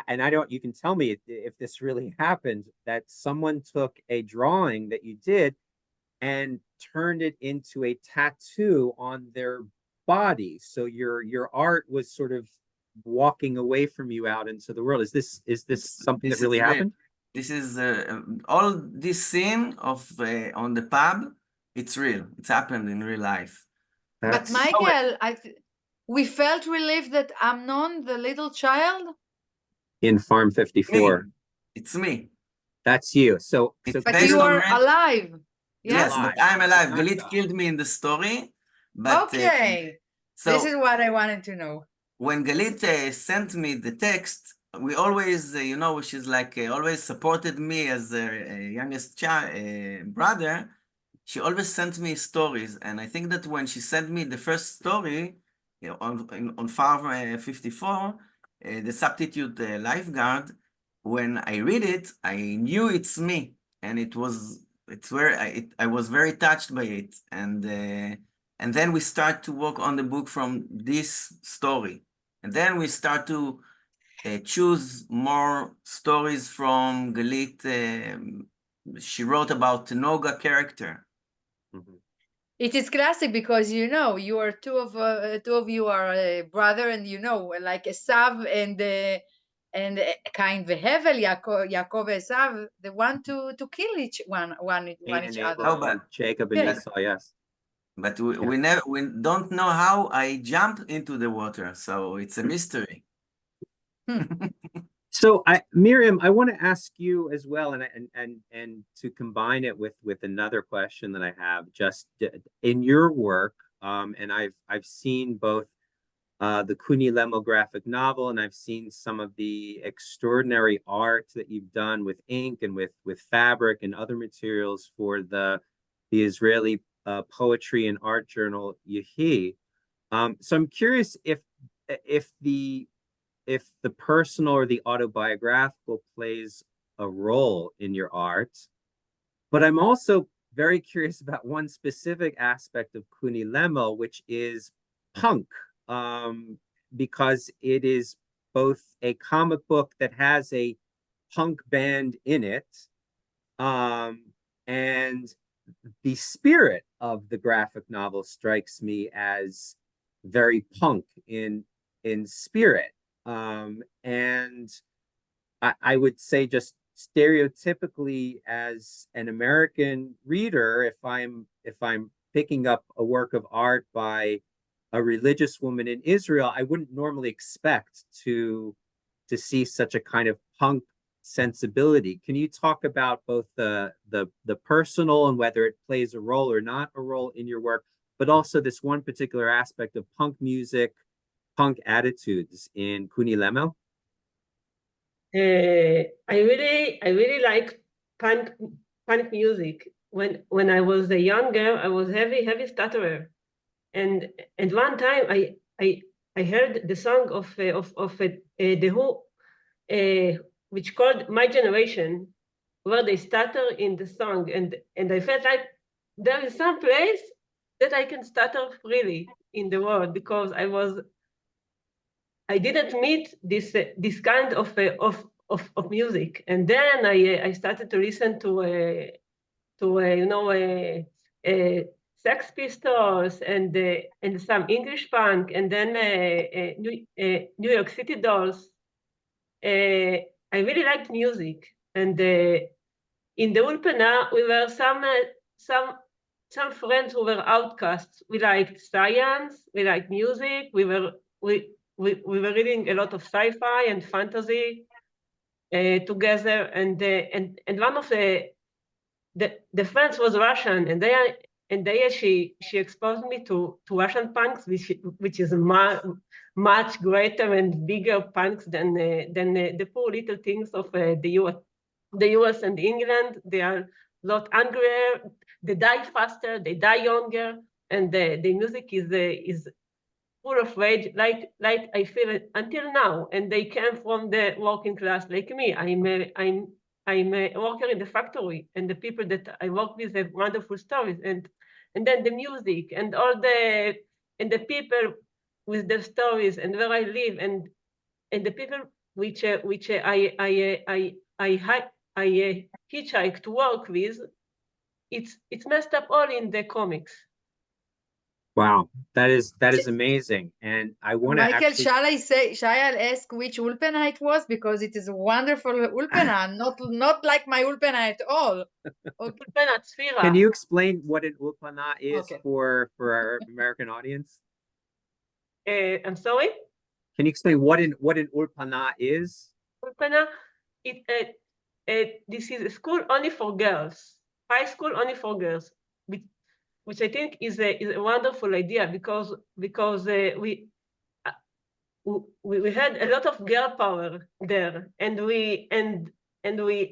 and you can tell me if this really happened, that someone took a drawing that you did and turned it into a tattoo on their body. So your art was sort of walking away from you out into the world. Is this something that really happened? This is all this scene of on the pub. It's real. It's happened in real life. But Michael, we felt relief that Amnon, the little child, in Farm 54. It's me. That's you. But you are alive. Yes, but I'm alive. Galit killed me in the story. But, okay. So this is what I wanted to know. When Galit sent me the text, we always, she's like always supported me as a youngest brother. She always sent me stories. And I think that when she sent me the first story on Farm 54, the substitute lifeguard, when I read it, I knew it's me. And it's where I was very touched by it. And then we start to work on the book from this story. And then we start to choose more stories from Galit. She wrote about the Noga character. It is classic because you are two of you are a brother, and like Esav and Cain veHevel, Yaakov Esav, they want to kill each one each other. Oh, but Jacob and Esau, yes. But we don't know how I jumped into the water, so it's a mystery. So Miriam, I want to ask you as well, and to combine it with another question that I have, just in your work, and I've seen both the Kuni Lemo graphic novel, and I've seen some of the extraordinary art that you've done with ink and with fabric and other materials for the Israeli poetry and art journal Yehi. So I'm curious if the personal or the autobiographical plays a role in your art, but I'm also very curious about one specific aspect of Kuni Lemo, which is punk, because it is both a comic book that has a punk band in it, and the spirit of the graphic novel strikes me as very punk in spirit. And I would say, just stereotypically, as an American reader, if I'm picking up a work of art by a religious woman in Israel, I wouldn't normally expect to see such a kind of punk sensibility. Can you talk about both the personal and whether it plays a role or not a role in your work, but also this one particular aspect of punk music, punk attitudes in Kuni Lemo? I really like punk music. When I was younger, I was heavy stutterer, and one time I heard the song of the Who, which called My Generation, where they stutter in the song, and I felt like there is some place that I can stutter freely in the world, because I didn't meet this kind of music, and then I started to listen to Sex Pistols and some English punk, and then New York City Dolls. I really liked music, and in the Ulpana we were some friends who were outcasts. We liked science, we liked music, we were reading a lot of sci-fi and fantasy together, and one of the friends was Russian, and she exposed me to Russian punks, which is much greater and bigger punks than the poor little things of the US and England. They are a lot angrier, they die faster, they die younger, and the music is full of rage, like I feel it until now. And they came from the working class like me. I'm a worker in the factory, and the people that I work with have wonderful stories. And then the music and all the people with their stories, and where I live, and the people which I hitchhike to work with. It's messed up all in the comics. Wow, that is amazing. And I want to Michael, actually... shall I ask which Ulpana it was? Because it is a wonderful Ulpana, not like my Ulpana at all. Okay. Can you explain what an Ulpana is for our American audience? I'm sorry? Can you explain what an Ulpana is? Ulpana, this is a school only for girls, high school only for girls, which I think is a wonderful idea, because we had a lot of girl power there, and we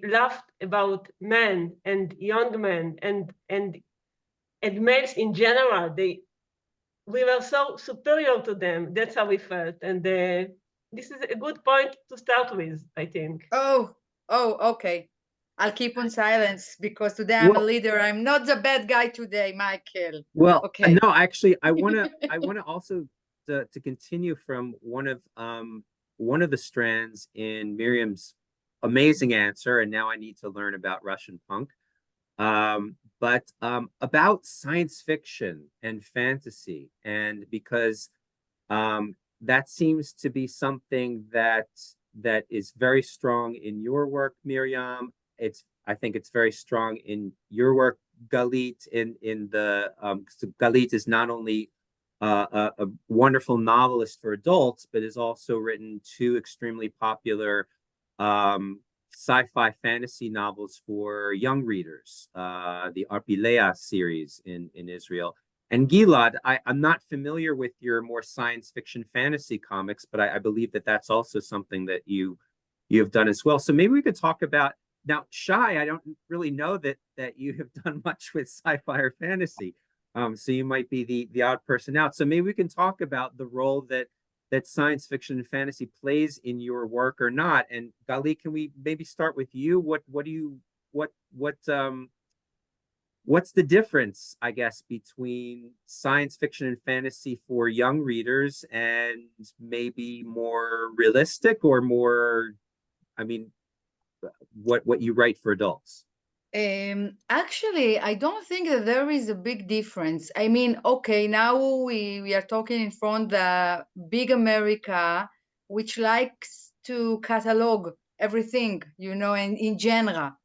laughed about men and young men and males in general. We were so superior to them. That's how we felt, and this is a good point to start with, I think. Oh, okay. I'll keep on silence, because today I'm a leader. I'm not the bad guy today, Michael. Well, okay. No, actually, I want to also to continue from one of the strands in Miriam's amazing answer, and now I need to learn about Russian punk. But about science fiction and fantasy, and because that seems to be something that is very strong in your work, Miriam. I think it's very strong in your work, Galit. In the so Galit is not only a wonderful novelist for adults, but has also written 2 extremely popular sci-fi fantasy novels for young readers, the Arpilea series in Israel, And Gilad, I'm not familiar with your more science fiction fantasy comics, but I believe that that's also something that you have done as well. So maybe we could talk about now, Shay. I don't really know that you have done much with sci-fi or fantasy. So you might be the odd person out. So maybe we can talk about the role that science fiction and fantasy plays in your work or not. And Galit, can we maybe start with you? What's the difference, I guess, between science fiction and fantasy for young readers and maybe more realistic or more, I mean, what you write for adults? Actually, I don't think that there is a big difference. I mean, okay, now we are talking in front the big America, which likes to catalog everything, you know, and in genre.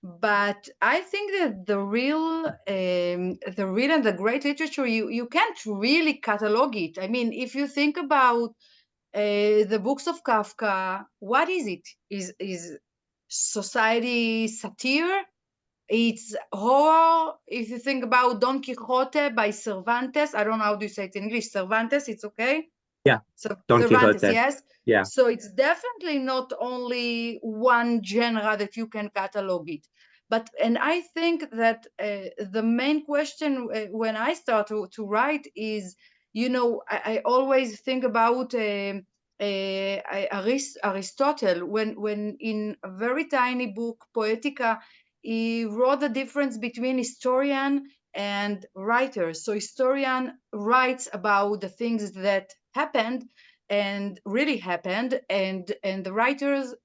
But I think that the real and the great literature, you can't really catalog it. I mean, if you think about the books of Kafka, what is it? Is society satire? It's horror. If you think about Don Quixote by Cervantes, I don't know how to say it in English. Cervantes, it's okay? Yeah, So Don Cervantes, Quixote. yes. Yeah. So it's definitely not only one genre that you can catalog it. And I think that the main question when I start to write is, you know, I always think about Aristotle when in a very tiny book, Poetica, he wrote the difference between historian and writer. So historian writes about the things that happened and really happened, and the writers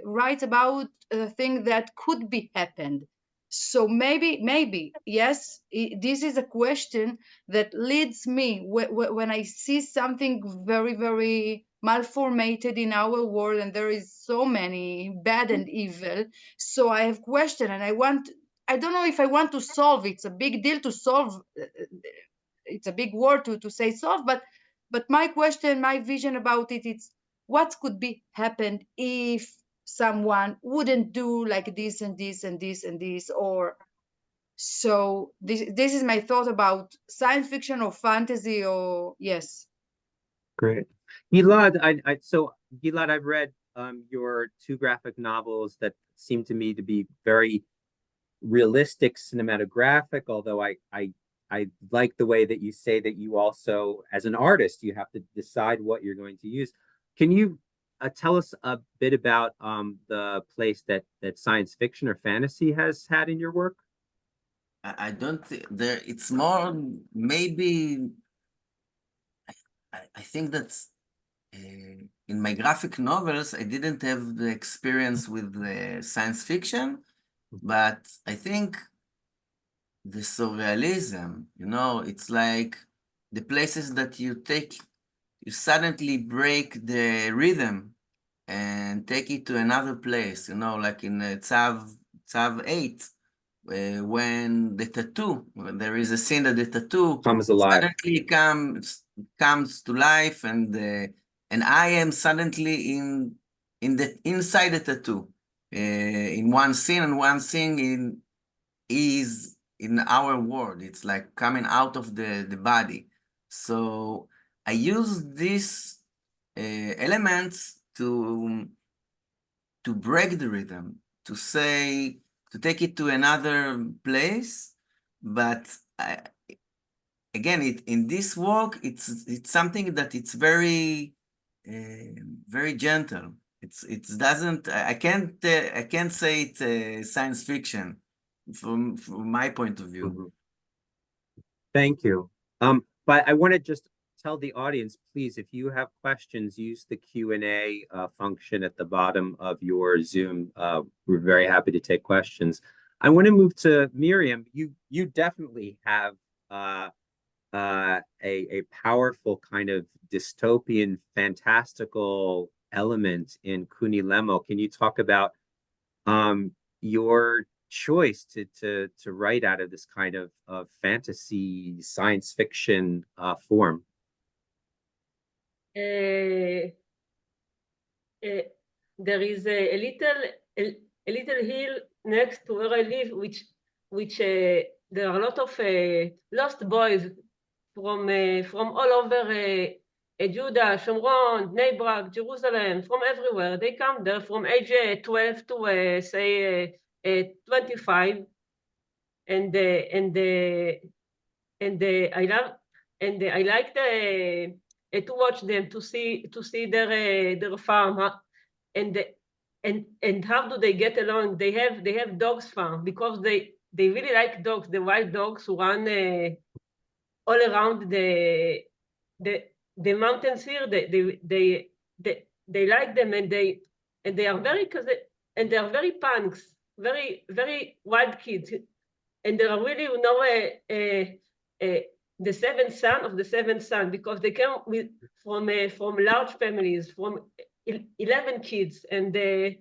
write about the thing that could be happened. So maybe yes, this is a question that leads me when I see something very malformated in our world, and there is so many bad and evil. So I have question, and I don't know if I want to solve. It's a big deal to solve. It's a big word to say solve, but my question, my vision about it, it's what could be happened if someone wouldn't do like this and this and this and this, or so this is my thought about science fiction or fantasy, or yes. Great. Gilad, Gilad, I've read your two graphic novels that seem to me to be very realistic cinematographic, although I like the way that you say that you also, as an artist, you have to decide what you're going to use. Can you tell us a bit about the place that science fiction or fantasy has had in your work? I don't think there, it's more maybe, I think that in my graphic novels, I didn't have the experience with science fiction, but I think the surrealism, you know, it's like the places that you take, you suddenly break the rhythm and take it to another place, you know, like in Tzav 8, when the tattoo, when there is a scene that the tattoo Comes alive. suddenly comes to life, and I am suddenly in the inside the tattoo, in one scene, and one scene is in our world. It's like coming out of the body. So I use these elements to break the rhythm, to say, to take it to another place. But again, in this work, it's something that it's very gentle. It doesn't. I can't say it's science fiction from my point of view. Mm-hmm. Thank you. But I want to just tell the audience, please, if you have questions, use the Q&A function at the bottom of your Zoom. We're very happy to take questions. I want to move to Miriam. You definitely have a powerful kind of dystopian, fantastical element in Kunilemo. Can you talk about your choice to write out of this kind of fantasy science fiction form? There is a little hill next to where I live, which there are a lot of lost boys from all over Judah, Shomron, Bnei Brak, Jerusalem, from everywhere. They come there from age 12 to say 25, and I like to watch them, to see their farm, and how do they get along? They have dogs farm because they really like dogs. The wild dogs who run all around the mountains here. They like them, and they are very punks, very wild kids, and they are really, the seventh son of the seventh son, because they came from large families, from 11 kids, and there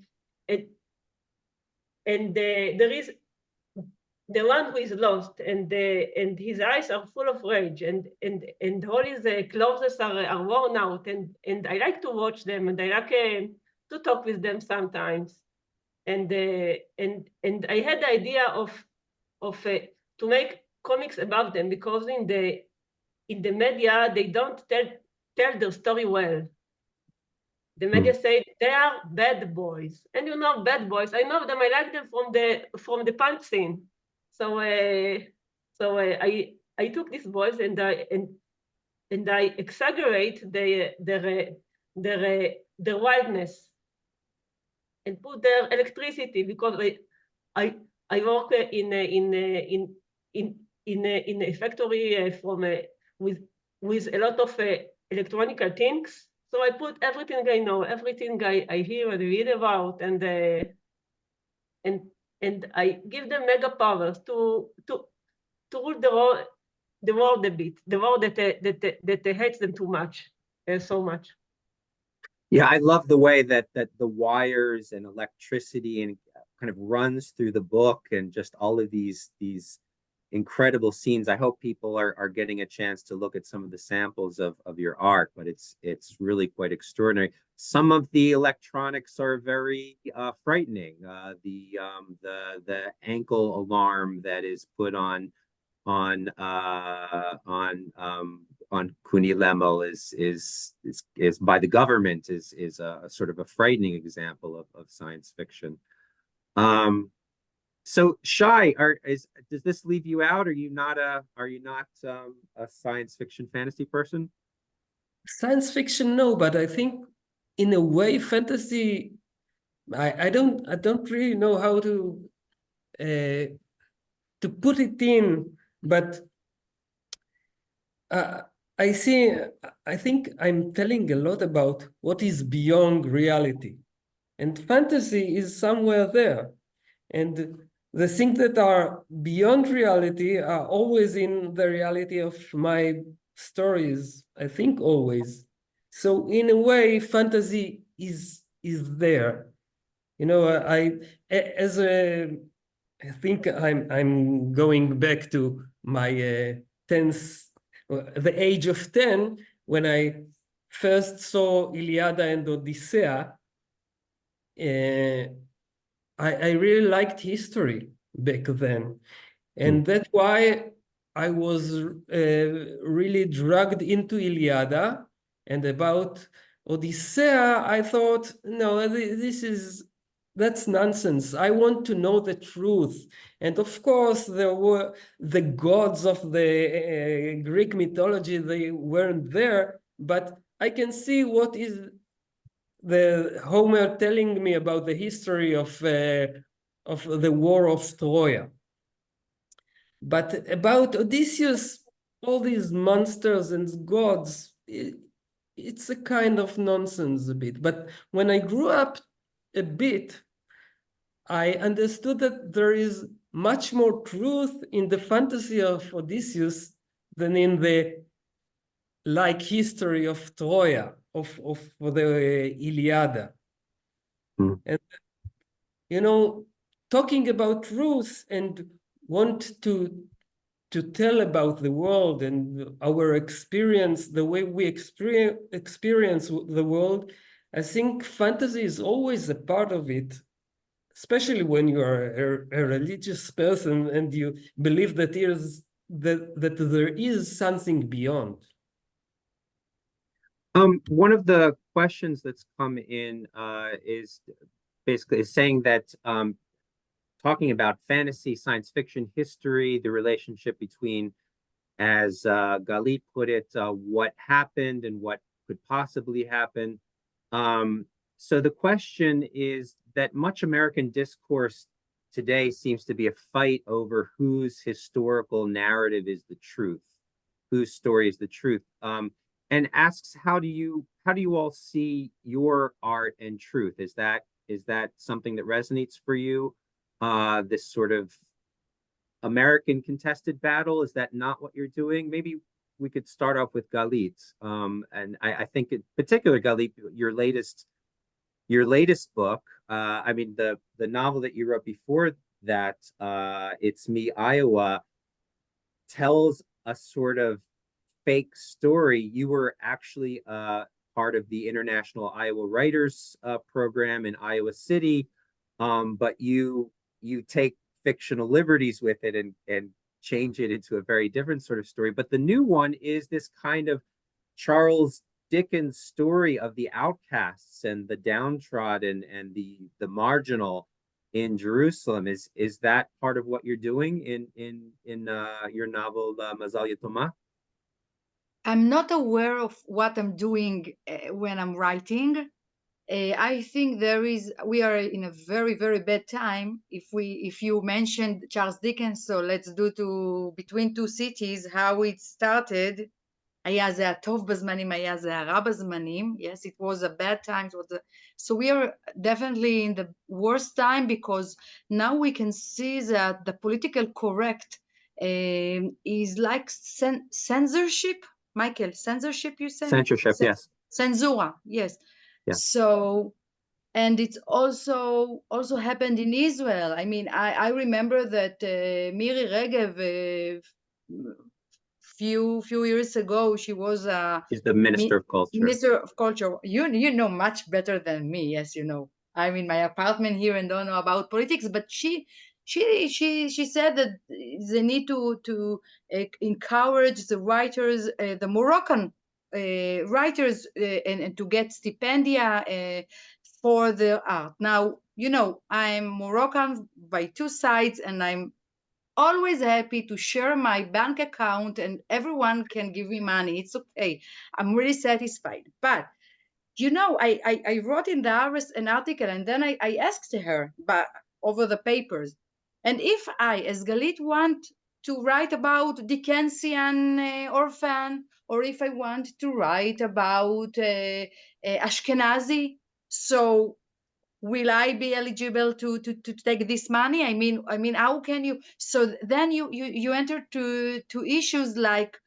is the one who is lost, and his eyes are full of rage, and all his clothes are worn out, and I like to watch them, and I like to talk with them sometimes, and I had the idea of to make comics about them, because in the media they don't tell their story well. The media say they are bad boys, and bad boys. I know them. I like them from the punk scene. So I took these boys, and I exaggerate their wildness, and put their electricity, because I work in a factory with a lot of electronic things. So I put everything I know, everything I hear and read about, and I give them mega powers to rule the world a bit, the world that hates them too much, so much. Yeah, I love the way that the wires and electricity and kind of runs through the book, and just all of these incredible scenes. I hope people are getting a chance to look at some of the samples of your art, but it's really quite extraordinary. Some of the electronics are very frightening. The ankle alarm that is put on Kuni Lemel is by the government is a sort of a frightening example of science fiction. So Shay, does this leave you out? Are you not a science fiction fantasy person? Science fiction, no, but I think in a way fantasy, I don't really know how to put it in, but I think I'm telling a lot about what is beyond reality, and fantasy is somewhere there, and the things that are beyond reality are always in the reality of my stories, I think, always. So in a way, fantasy is there. I think I'm going back to my 10th, the age of 10, when I first saw Iliada and Odyssea. I really liked history back then. And that's why I was really dragged into Iliada. And about Odyssea, I thought, no, that's nonsense. I want to know the truth. And of course, there were the gods of the Greek mythology, they weren't there, but I can see what is the Homer telling me about the history of the war of Troy. But about Odysseus, all these monsters and gods, it's a kind of nonsense a bit. But when I grew up a bit, I understood that there is much more truth in the fantasy of Odysseus than in the history of Troy, of the Iliad. And talking about truth and want to tell about the world and our experience, the way we experience the world, I think fantasy is always a part of it. especially when you are a religious person and you believe that there is something beyond. One of the questions that's come in is basically saying that talking about fantasy, science fiction, history, the relationship between, as Galit put it, what happened and what could possibly happen. So the question is that much American discourse today seems to be a fight over whose historical narrative is the truth, whose story is the truth, and asks how do you all see your art and truth? Is that something that resonates for you? This sort of American contested battle, is that not what you're doing? Maybe we could start off with Galit, and I think in particular, Galit, your latest book. I mean, the novel that you wrote before that, It's Me, Iowa, tells a sort of fake story. You were actually part of the International Iowa Writers Program in Iowa City, but you take fictional liberties with it and change it into a very different sort of story. But the new one is this kind of Charles Dickens story of the outcasts and the downtrodden and the marginal in Jerusalem. Is that part of what you're doing in your novel Mazal Yetoma? I'm not aware of what I'm doing when I'm writing. I think we are in a very, very bad time. If you mentioned Charles Dickens, so let's do between two cities, how it started. היה זה הטוב בזמנים, היה זה הרע בזמנים. Yes, it was a bad time. So we are definitely in the worst time, because now we can see that the political correct is like censorship. Michael, censorship, you said? Censorship, yes. Censura, yes. Yeah. So, and it's also happened in Israel. I mean, I remember that Miri Regev, few years ago, she was she's the Minister of Culture. Minister of Culture. You know much better than me. Yes, you know. I'm in my apartment here and don't know about politics, but she said that they need to encourage the writers, the Moroccan writers, and to get stipendia for their art. Now, you know, I'm Moroccan by two sides, and I'm always happy to share my bank account, and everyone can give me money. It's okay. I'm really satisfied. But you know, I wrote in the Aris an article, and then I asked her over the papers, and if I, as Galit, want to write about Dickensian orphan, or if I want to write about Ashkenazi, so will I be eligible to take this money? I mean, how can you? So then you enter to issues like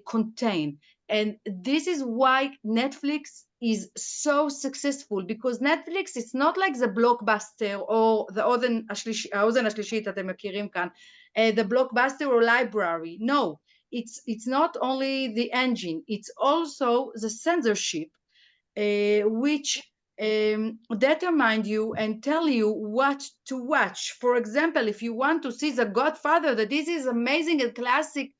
contain, and this is why Netflix is so successful, because Netflix is not like the blockbuster or the האוזן השלישית אתם מכירים כאן, the blockbuster or library. No, it's not only the engine, it's also the censorship, which determine you and tell you what to watch. For example, if you want to see The Godfather, that this is amazing and classic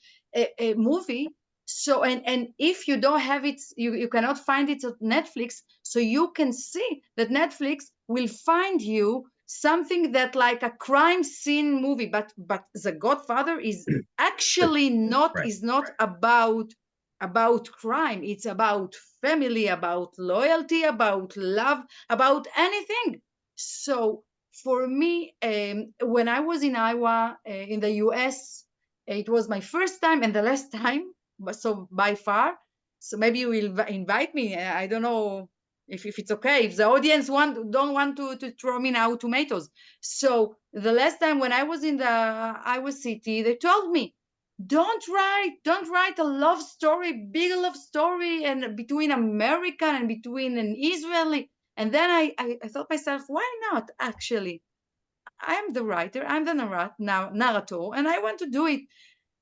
movie, so and if you don't have it, you cannot find it on Netflix, so you can see that Netflix will find you something that like a crime scene movie, but The Godfather is actually not about crime. It's about family, about loyalty, about love, about anything. So for me, when I was in Iowa, in the US, it was my first time and the last time, so by far. So maybe you will invite me. I don't know if it's okay, if the audience don't want to throw me now tomatoes. So the last time when I was in the Iowa City, they told me, don't write a love story, big love story, and between American and between an Israeli. And then I thought myself, why not? Actually, I'm the writer, I'm the narrator, and I want to do it.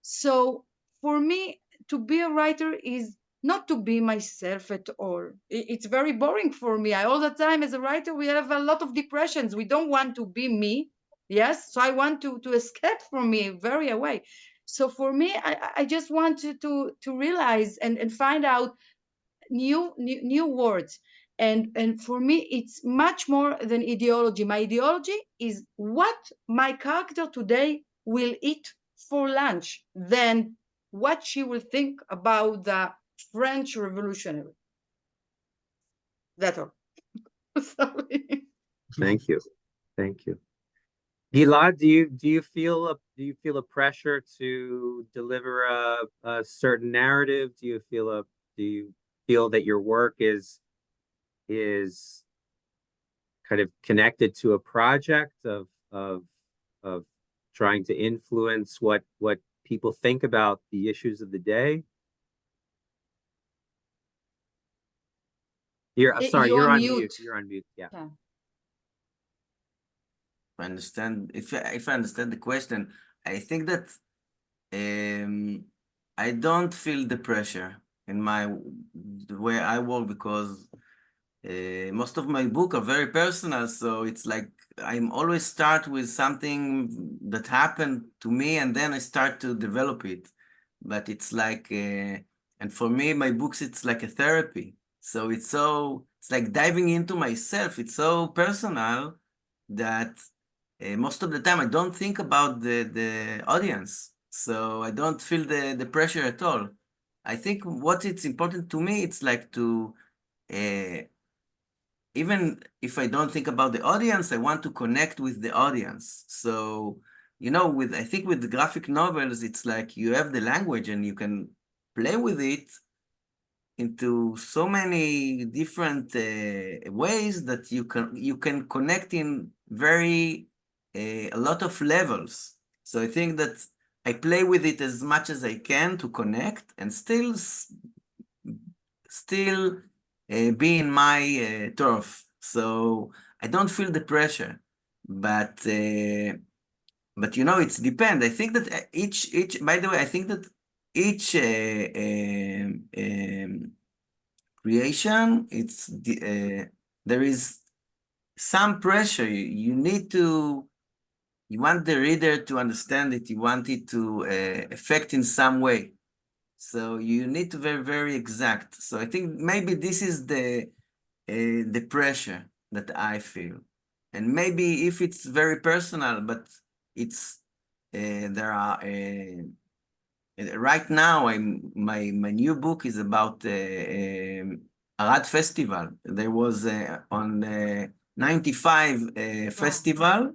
So for me, to be a writer is not to be myself at all. It's very boring for me. All the time as a writer, we have a lot of depressions. We don't want to be me. Yes. So I want to escape from me, very away. So for me, I just want to realize and find out new words. And for me, it's much more than ideology. My ideology is what my character today will eat for lunch, than what she will think about the French Revolutionary. That's all. Sorry. Thank you. Thank you. Gilad, do you feel a pressure to deliver a certain narrative? Do you feel that your work is kind of connected to a project of trying to influence what people think about the issues of the day? Sorry, you're on mute. You're on mute. Yeah. If I understand the question, I think that I don't feel the pressure in the way I work, because most of my book are very personal. So it's like I'm always start with something that happened to me, and then I start to develop it. But it's like, and for me, my books, it's like a therapy. So it's like diving into myself. It's so personal that most of the time I don't think about the audience. So I don't feel the pressure at all. I think what it's important to me, it's like to, even if I don't think about the audience, I want to connect with the audience. So, I think with the graphic novels, it's like you have the language and you can play with it into so many different ways that you can connect in a lot of levels. So I think that I play with it as much as I can to connect and still be in my turf. So I don't feel the pressure, but it's depend. I think that by the way, I think that each creation, there is some pressure. You want the reader to understand it. You want it to affect in some way. So you need to be very, very exact. So I think maybe this is the pressure that I feel. And maybe if it's very personal, but it's there are right now my new book is about Arad Festival. There was on 95 festival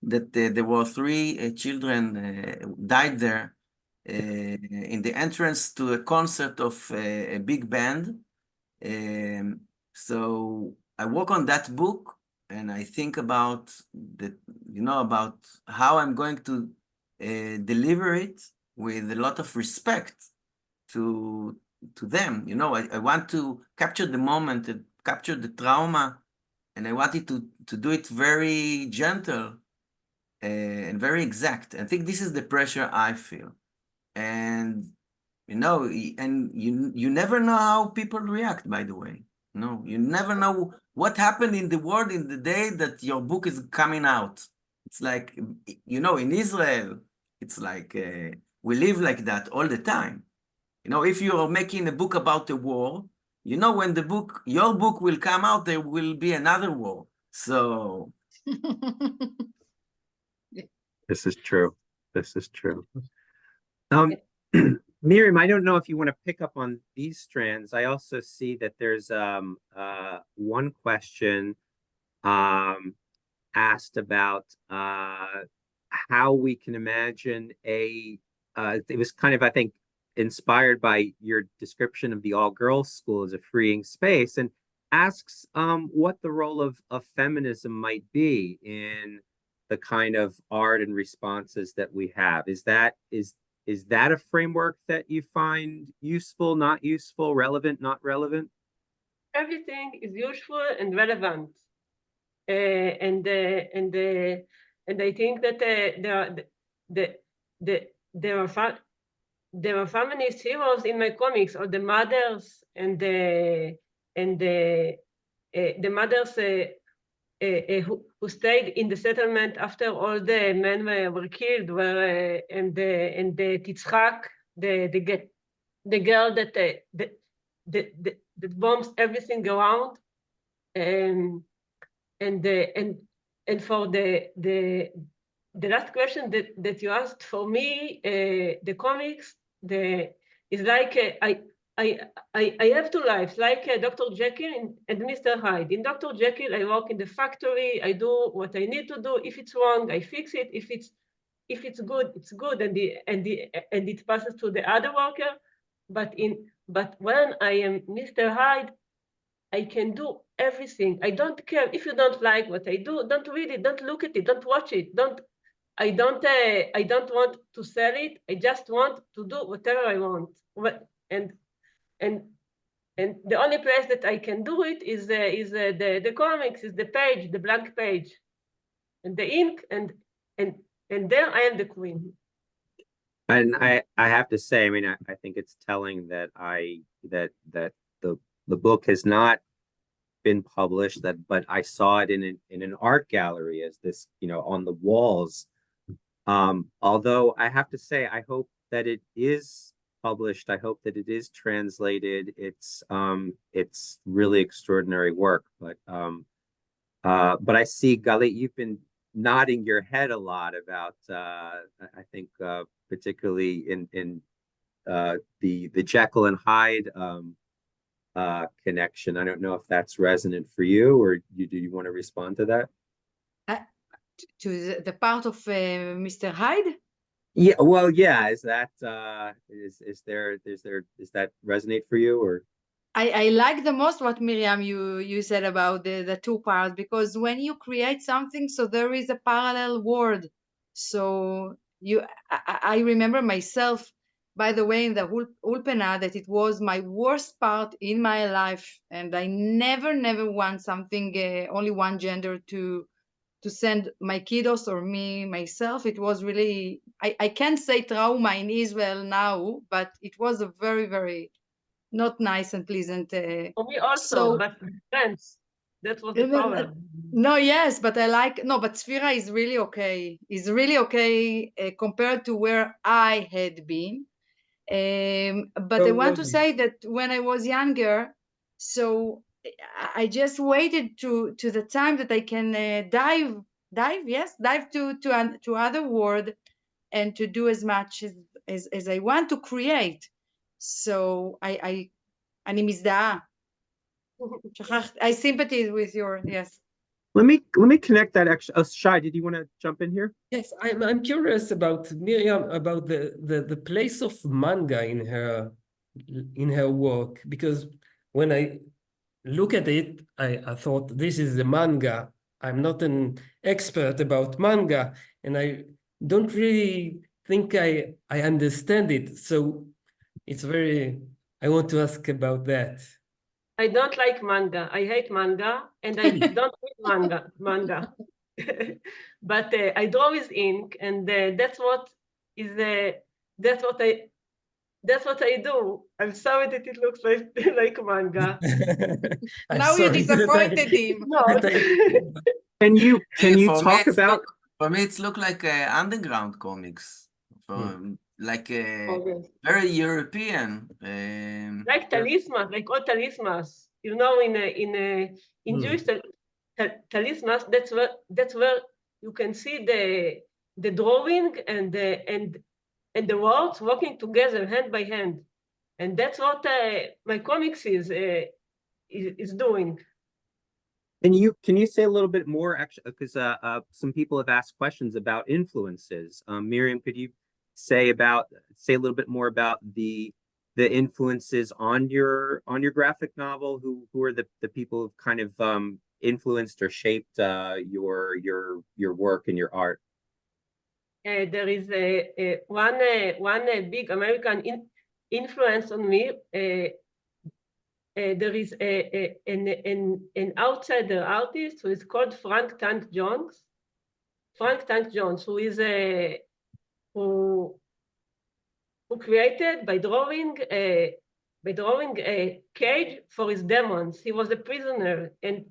that there were 3 children died there in the entrance to a concert of a big band. So I work on that book, and I think about about how I'm going to deliver it with a lot of respect to them. I want to capture the moment, and capture the trauma, and I wanted to do it very gentle and very exact. I think this is the pressure I feel. And you never know how people react, by the way. No, you never know what happened in the world in the day that your book is coming out. It's like, in Israel, it's like we live like that all the time. If you are making a book about a war, when your book will come out, there will be another war. So This is true. This is true. Miriam, I don't know if you want to pick up on these strands. I also see that there's one question asked about how we can imagine it was kind of, I think, inspired by your description of the all-girls school as a freeing space, and asks what the role of feminism might be in the kind of art and responses that we have. Is that a framework that you find useful, not useful, relevant, not relevant? Everything is useful and relevant, and I think that there are there are feminist heroes in my comics, or the mothers and the mothers who stayed in the settlement after all the men were killed, and the Titzchak, the girl that bombs everything around, and for the last question that you asked for me, the comics, is like I have two lives, like Dr. Jekyll and Mr. Hyde. In Dr. Jekyll, I work in the factory. I do what I need to do. If it's wrong, I fix it. If it's good, it's good, and it passes to the other worker. But when I am Mr. Hyde, I can do everything. I don't care if you don't like what I do. Don't read it. Don't look at it. Don't watch it. I don't want to sell it. I just want to do whatever I want. And the only place that I can do it is the comics, is the page, the blank page, and the ink, and there I am the queen. And I have to say, I mean, I think it's telling that that the book has not been published, but I saw it in an art gallery as this, on the walls. Although I have to say, I hope that it is published. I hope that it is translated. It's really extraordinary work. But I see, Galit, you've been nodding your head a lot about I think particularly in the Jekyll and Hyde connection. I don't know if that's resonant for you, or do you want to respond to that? To the part of Mr. Hyde? Yeah, well, yeah. Is that is that resonate for you, or? I like the most what Miriam you said about the two parts, because when you create something, so there is a parallel world. So I remember myself, by the way, in the Ulpana, that it was my worst part in my life, and I never want something only one gender to send my kiddos or myself. It was really, I can't say trauma in Israel now, but it was a very, very not nice and pleasant. For me also, but friends, that was the problem. No, yes, but but Sphira is really okay. Is really okay compared to where I had been. But I want to say that when I was younger, so I just waited to the time that I can dive to other world, and to do as much as I want to create. So אני מזדהה. I sympathize with your, yes. Let me connect that. Actually, oh, Shay, did you want to jump in here? Yes, I'm curious about Miriam, about the place of manga in her work, because when I look at it, I thought this is a manga. I'm not an expert about manga, and I don't really think I understand it. So it's I want to ask about that. I don't like manga. I hate manga, and I don't read manga. But I draw with ink, and that's what I do. I'm sorry that it looks like manga. Now you disappointed him. No. Can you talk about? For me, it's look like underground comics, like very European. Like talismans, like old talismans. In Jewish talismans, that's where you can see the drawing and the words working together hand by hand, and that's what my comics is doing. Can you say a little bit more, actually, because some people have asked questions about influences. Miriam, could you say a little bit more about the influences on your graphic novel? Who are the people who've kind of influenced or shaped your work and your art? There is one big American influence on me. There is an outsider artist who is called Frank Tank Jones. Frank Tank Jones, who who created by drawing a cage for his demons. He was a prisoner, and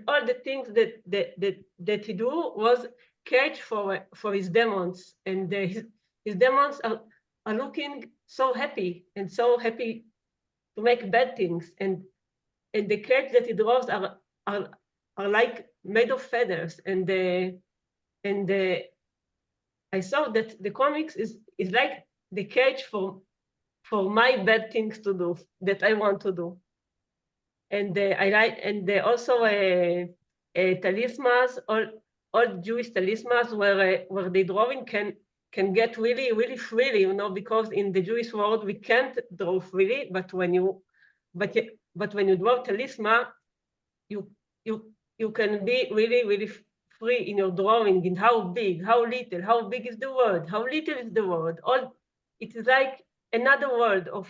all the things that he do was cage for his demons, and his demons are looking so happy to make bad things, and the cage that he draws are like made of feathers, and I saw that the comics is like the cage for my bad things to do that I want to do, and I like, and also talismans, all Jewish talismans where the drawing can get really freely, you know, because in the Jewish world we can't draw freely, but when you draw talisman, you can be really free in your drawing, in how big, how little, how big is the word, how little is the word. All it is like another world of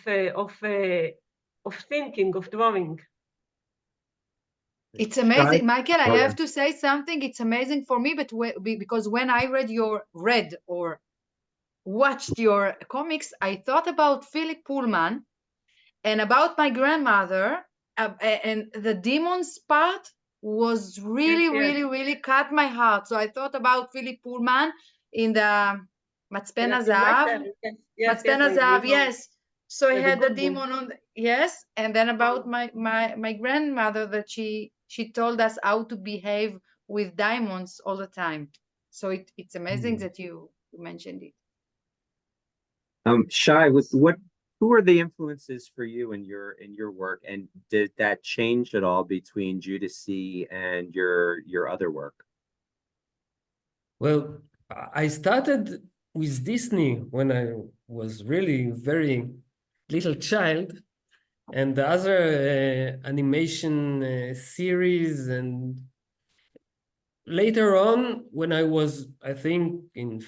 thinking, of drawing. It's amazing, Michael. I have to say something. It's amazing for me, but because when I read or watched your comics, I thought about Philip Pullman and about my grandmother, and the demons part was really cut my heart. So I thought about Philip Pullman in the Matzpen Hazahav. Matzpen Hazahav, yes. So I had the demon on, yes, and then about my grandmother that she told us how to behave with diamonds all the time. So it's amazing that you mentioned it. Shay, who are the influences for you in your work, and did that change at all between Judessey and your other work? Well, I started with Disney when I was really very little child, and the other animation series, and later on, when I was, I think, in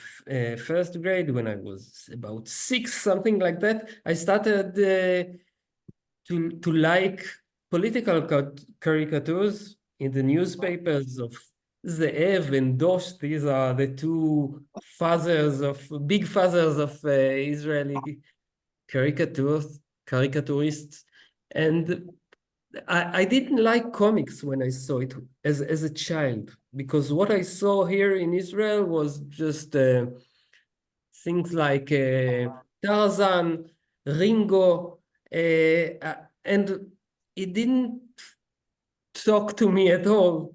first grade, when I was about 6, something like that, I started to like political caricatures in the newspapers of Ze'ev and Dosh. These are the two big fathers of Israeli caricaturists. And I didn't like comics when I saw it as a child, because what I saw here in Israel was just things like Tarzan, Ringo, and it didn't talk to me at all.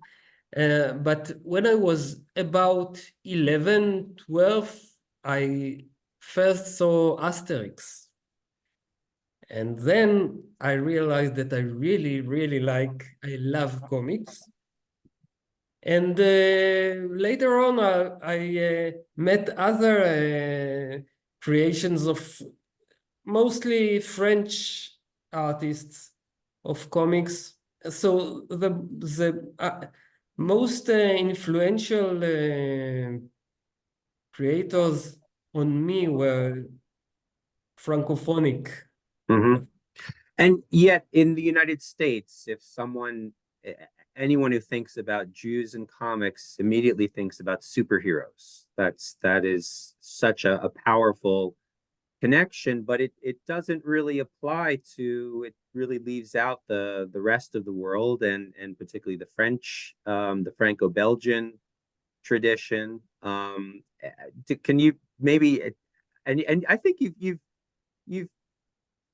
But when I was about 11, 12, I first saw Asterix. And then I realized that I really I love comics. And later on, I met other creations of mostly French artists of comics. So the most influential creators on me were Francophonic. Mm-hmm. And yet in the United States, if anyone who thinks about Jews and comics immediately thinks about superheroes. That is such a powerful connection, but it doesn't really apply to, it really leaves out the rest of the world, and particularly the French, the Franco-Belgian tradition. Can you maybe, and I think you've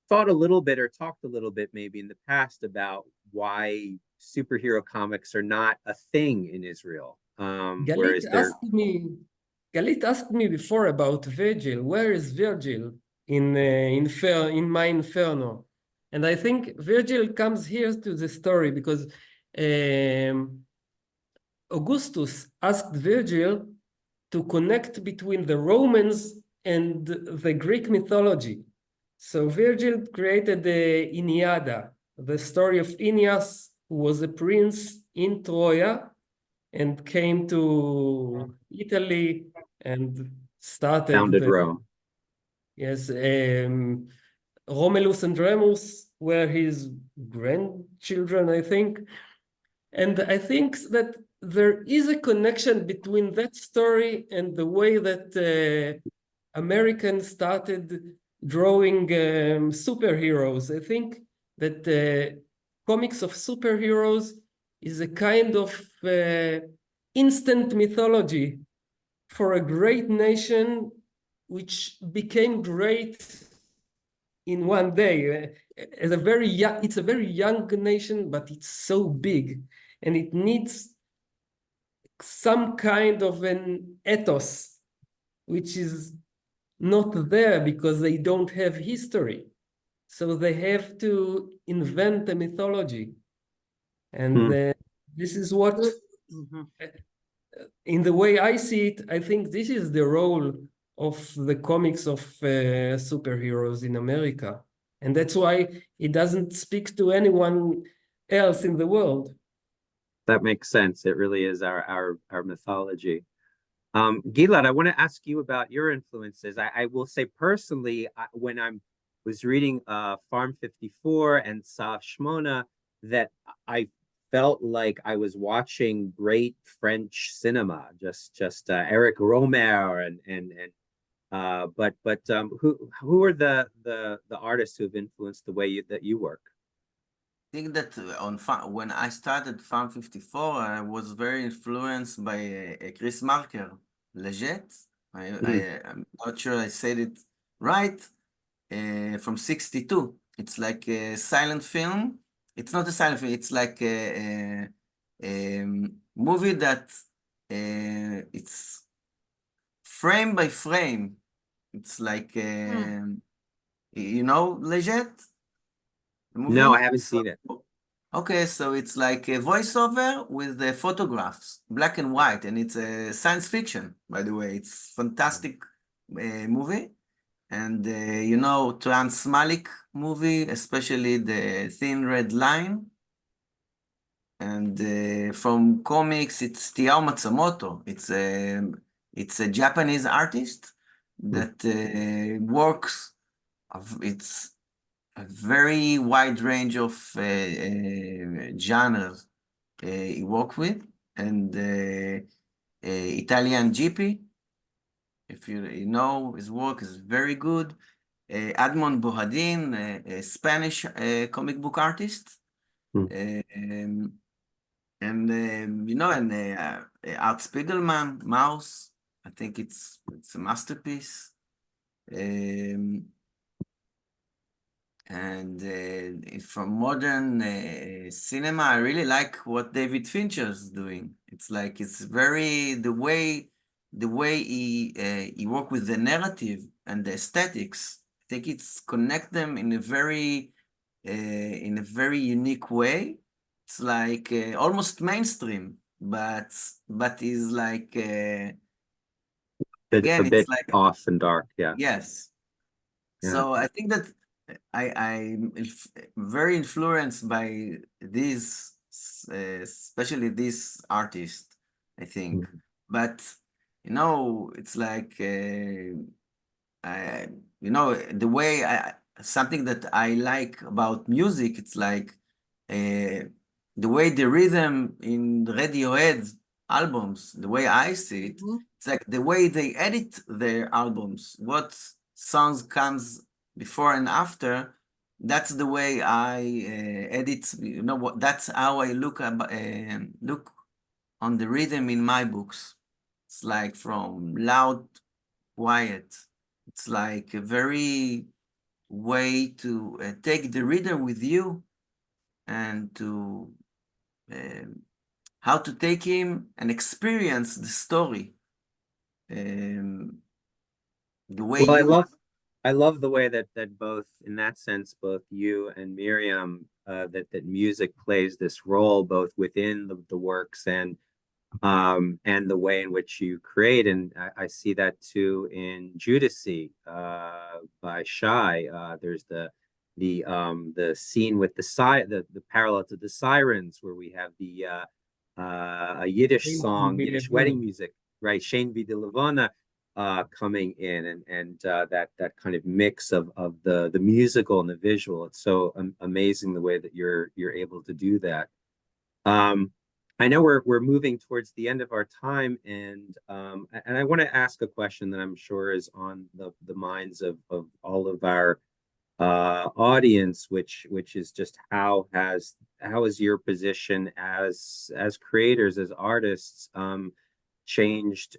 thought a little bit or talked a little bit maybe in the past about why superhero comics are not a thing in Israel. Galit asked me before about Virgil. Where is Virgil in my Inferno? And I think Virgil comes here to the story because Augustus asked Virgil to connect between the Romans and the Greek mythology. So Virgil created the Iliad, the story of Aeneas, who was a prince in Troya and came to Italy and started founded Rome. Yes, Romulus and Remus were his grandchildren, I think. And I think that there is a connection between that story and the way that Americans started drawing superheroes. I think that comics of superheroes is a kind of instant mythology for a great nation which became great in one day. As a very young, it's a very young nation, but it's so big, and it needs some kind of an ethos, which is not there because they don't have history. So they have to invent a mythology. And this is what, in the way I see it, I think this is the role of the comics of superheroes in America. And that's why it doesn't speak to anyone else in the world. That makes sense. It really is our mythology. Gilad, I want to ask you about your influences. I will say personally, when I was reading Farm 54 and Sav Shmona, that I felt like I was watching great French cinema, just Eric Romer but who are the artists who have influenced the way that you work? I think that when I started Farm 54, I was very influenced by Chris Marker, Leggett. I'm not sure I said it right. From 62. It's like a silent film. It's not a silent film. It's like a movie that it's frame by frame. It's like, you know, Leggett? No, I haven't seen it. Okay, so it's like a voiceover with the photographs, black and white, and it's a science fiction, by the way. It's fantastic movie. And, you know, Trans Malik movie, especially the Thin Red Line. And from comics, it's Tiao Matsumoto. It's a Japanese artist that works. It's a very wide range of genres he worked with. And Italian GP. If you know, his work is very good. Admon Bohadin, a Spanish comic book artist. You know, and Art Spiegelman, Mouse. I think it's a masterpiece. From modern cinema, I really like what David Fincher's doing. It's like it's very the way he work with the narrative and the aesthetics. I think it's connect them in a very unique way. It's like almost mainstream, but is like again, a bit it's like off and dark. Yeah. Yes. Yeah. So I think that I'm very influenced by these, especially this artist, I think. But, you know, it's like, you know, the way something that I like about music, it's like the way the rhythm in Radiohead albums, the way I see it, it's like the way they edit their albums, what songs comes before and after, that's the way I edit, you know, what that's how I look on the rhythm in my books. It's like from loud, quiet. It's like a very way to take the reader with you and to how to take him and experience the story. The way well, I love the way that both, in that sense, both you and Miriam, that music plays this role both within the works and the way in which you create. And I see that too in Judessey by Shay. There's the scene with the parallel to the sirens, where we have a Yiddish song, Yiddish wedding music, right? Shane V'de Levana coming in, and that kind of mix of the musical and the visual. It's so amazing the way that you're able to do that. I know we're moving towards the end of our time, and I want to ask a question that I'm sure is on the minds of all of our audience, which is just how is your position as creators, as artists, changed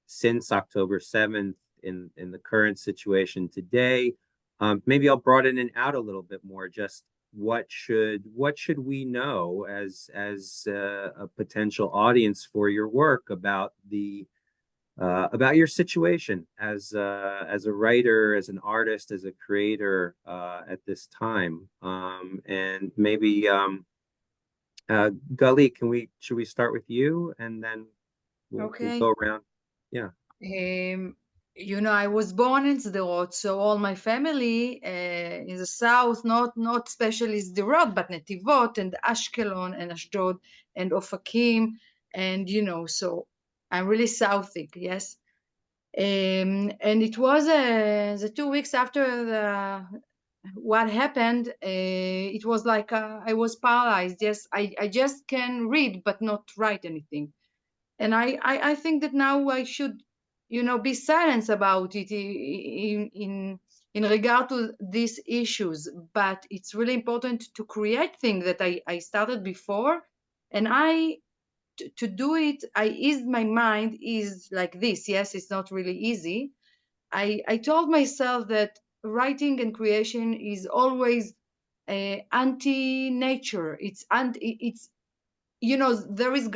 since October 7th in the current situation today? Maybe I'll broaden it out a little bit more. Just what should we know as a potential audience for your work about your situation as a writer, as an artist, as a creator at this time? And maybe Galit, should we start with you, and then we'll go around? Yeah. You know, I was born in Sderot, so all my family in the south, not especially Sderot, but Netivot and Ashkelon and Ashdod and Ofakim, and you know, so I'm really Southic, yes. And it was the 2 weeks after what happened. It was like I was paralyzed. Yes, I just can read but not write anything. And I think that now I should, you know, be silent about it in regard to these issues. But it's really important to create things that I started before, and to do it, I eased my mind is like this. Yes, it's not really easy. I told myself that writing and creation is always anti-nature. It's you know, there is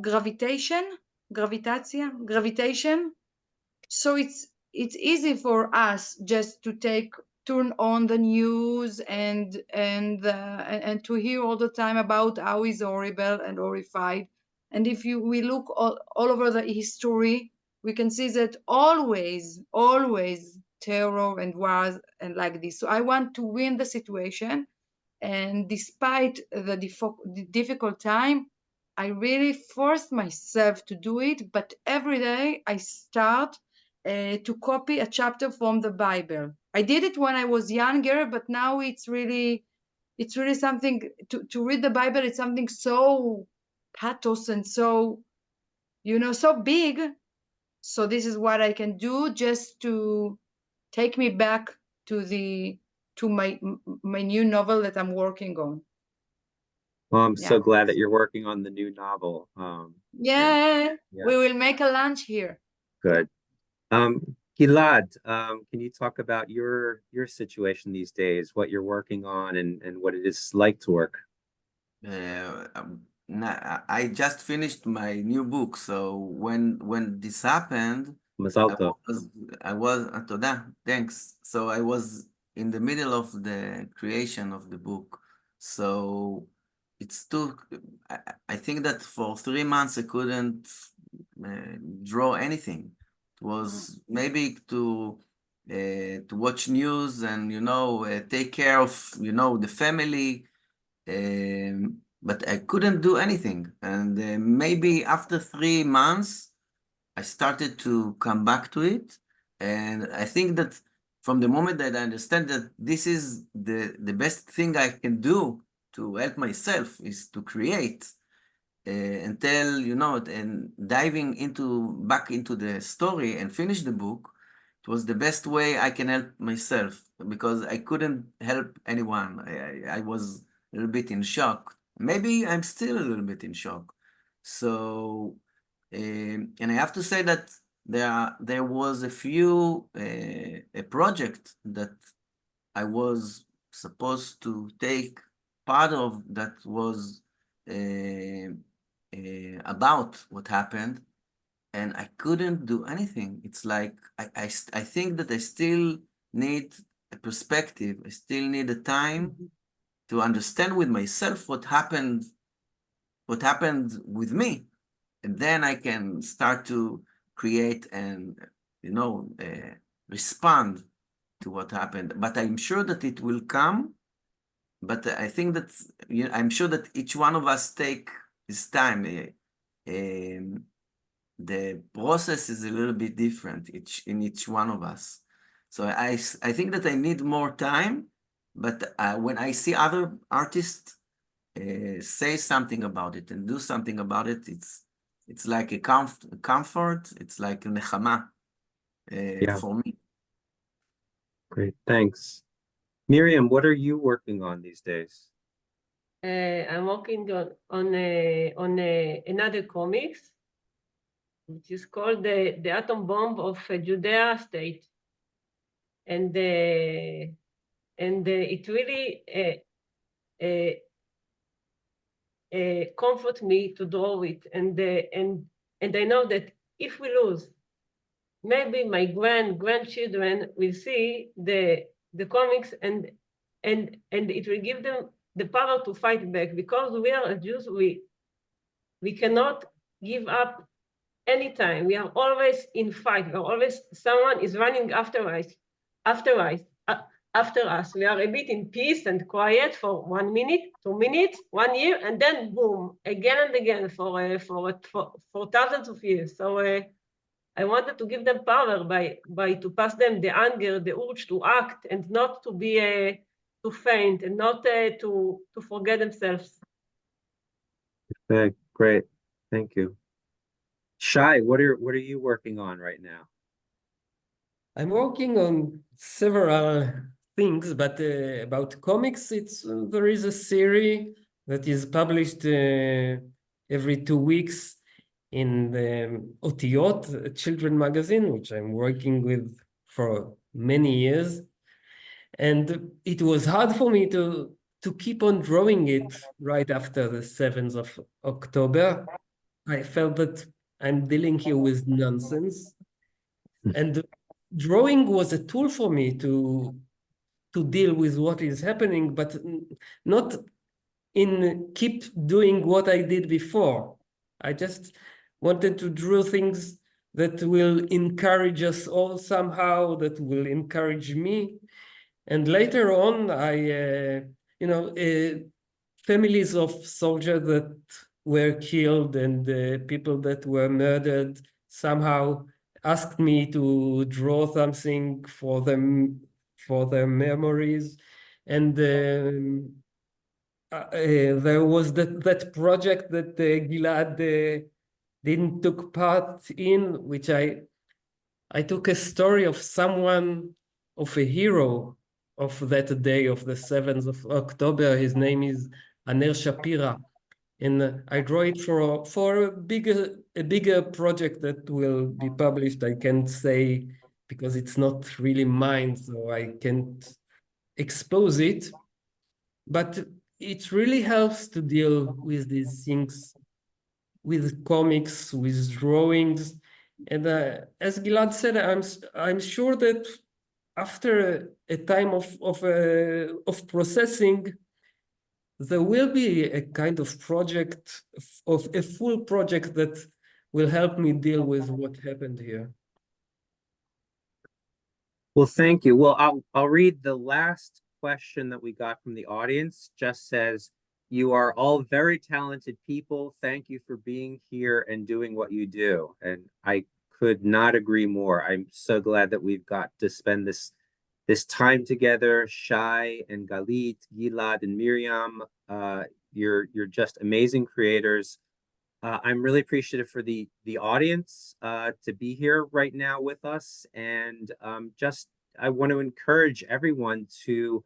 gravitation, so it's easy for us just to turn on the news and to hear all the time about how is horrible and horrified. And if we look all over the history, we can see that always terror and wars and like this. So I want to win the situation, and despite the difficult time, I really forced myself to do it. But every day I start to copy a chapter from the Bible. I did it when I was younger, but now it's really something to read the Bible. It's something so pathos and so, you know, so big. So this is what I can do just to take me back to my new novel that I'm working on. Well, I'm so glad that you're working on the new novel. Yeah, we will make a lunch here. Good. Gilad, can you talk about your situation these days, what you're working on, and what it is like to work? I just finished my new book, so when this happened, thanks. So I was in the middle of the creation of the book. So it's I think that for 3 months I couldn't draw anything. It was maybe to watch news and, you know, take care of, you know, the family. But I couldn't do anything. And maybe after 3 months, I started to come back to it. And I think that from the moment that I understand that this is the best thing I can do to help myself is to create until, you know, and diving back into the story and finish the book, it was the best way I can help myself, because I couldn't help anyone. I was a little bit in shock. Maybe I'm still a little bit in shock. So, and I have to say that there was a project that I was supposed to take part of that was about what happened, and I couldn't do anything. It's like I think that I still need a perspective. I still need a time to understand with myself what happened with me, and then I can start to create and, you know, respond to what happened. But I'm sure that it will come. But I think that, you know, I'm sure that each one of us take his time. The process is a little bit different in each one of us. So I think that I need more time. But when I see other artists say something about it and do something about it, it's like a comfort. It's like a nechama for me. Great, thanks. Miriam, what are you working on these days? I'm working on another comics, which is called the Atom Bomb of Judea State, and it really comfort me to draw it, and I know that if we lose, maybe my grandchildren will see the comics, and it will give them the power to fight back, because we are Jews. We cannot give up anytime. We are always in fight. We are always, someone is running after us. We are a bit in peace and quiet for 1 minute, 2 minutes, 1 year, and then boom, again and again for thousands of years. So I wanted to give them power by to pass them the anger, the urge to act, and not to be to faint, and not to forget themselves. Okay, great, thank you. Shay, what are you working on right now? I'm working on several things, but about comics, there is a series that is published every 2 weeks in the Otiyot, a children magazine, which I'm working with for many years. And it was hard for me to keep on drawing it right after the 7th of October. I felt that I'm dealing here with nonsense. And drawing was a tool for me to deal with what is happening, but not in keep doing what I did before. I just wanted to draw things that will encourage us all somehow, that will encourage me. And later on, families of soldiers that were killed and people that were murdered somehow asked me to draw something for them, for their memories. And there was that project that Gilad didn't took part in, which I took a story of someone, of a hero of that day of the 7th of October. His name is Aner Shapira. And I draw it for a bigger project that will be published. I can't say because it's not really mine, so I can't expose it. But it really helps to deal with these things, with comics, with drawings. And as Gilad said, I'm sure that after a time of processing, there will be a kind of project, of a full project that will help me deal with what happened here. Well, thank you. Well, I'll read the last question that we got from the audience. Just says, you are all very talented people. Thank you for being here and doing what you do. And I could not agree more. I'm so glad that we've got to spend this time together. Shay and Galit, Gilad and Miriam, you're just amazing creators. I'm really appreciative for the audience to be here right now with us, and I want to encourage everyone to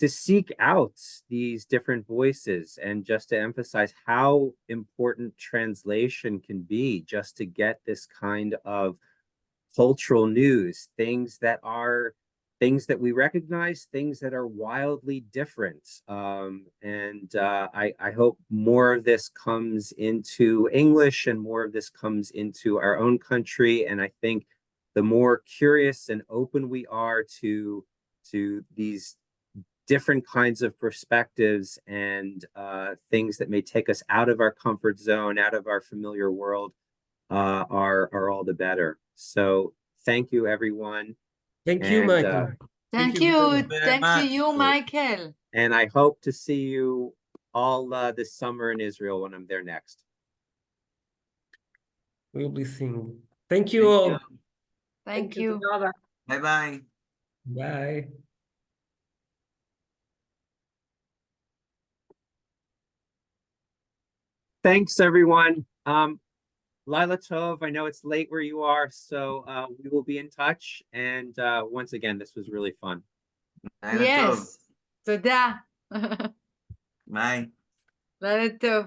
seek out these different voices, and just to emphasize how important translation can be, just to get this kind of cultural news, things that we recognize, things that are wildly different. I hope more of this comes into English and more of this comes into our own country. And I think the more curious and open we are to these different kinds of perspectives and things that may take us out of our comfort zone, out of our familiar world, are all the better. So thank you, everyone. Thank you, Michael. Thank you. Thanks to you, Michael. And I hope to see you all this summer in Israel when I'm there next. We'll be seeing. Thank you all. Thank you. Bye-bye. Bye. Thanks, everyone. Lila Tov, I know it's late where you are, so we will be in touch. And once again, this was really fun. Yes, תודה. ביי. לילה טוב.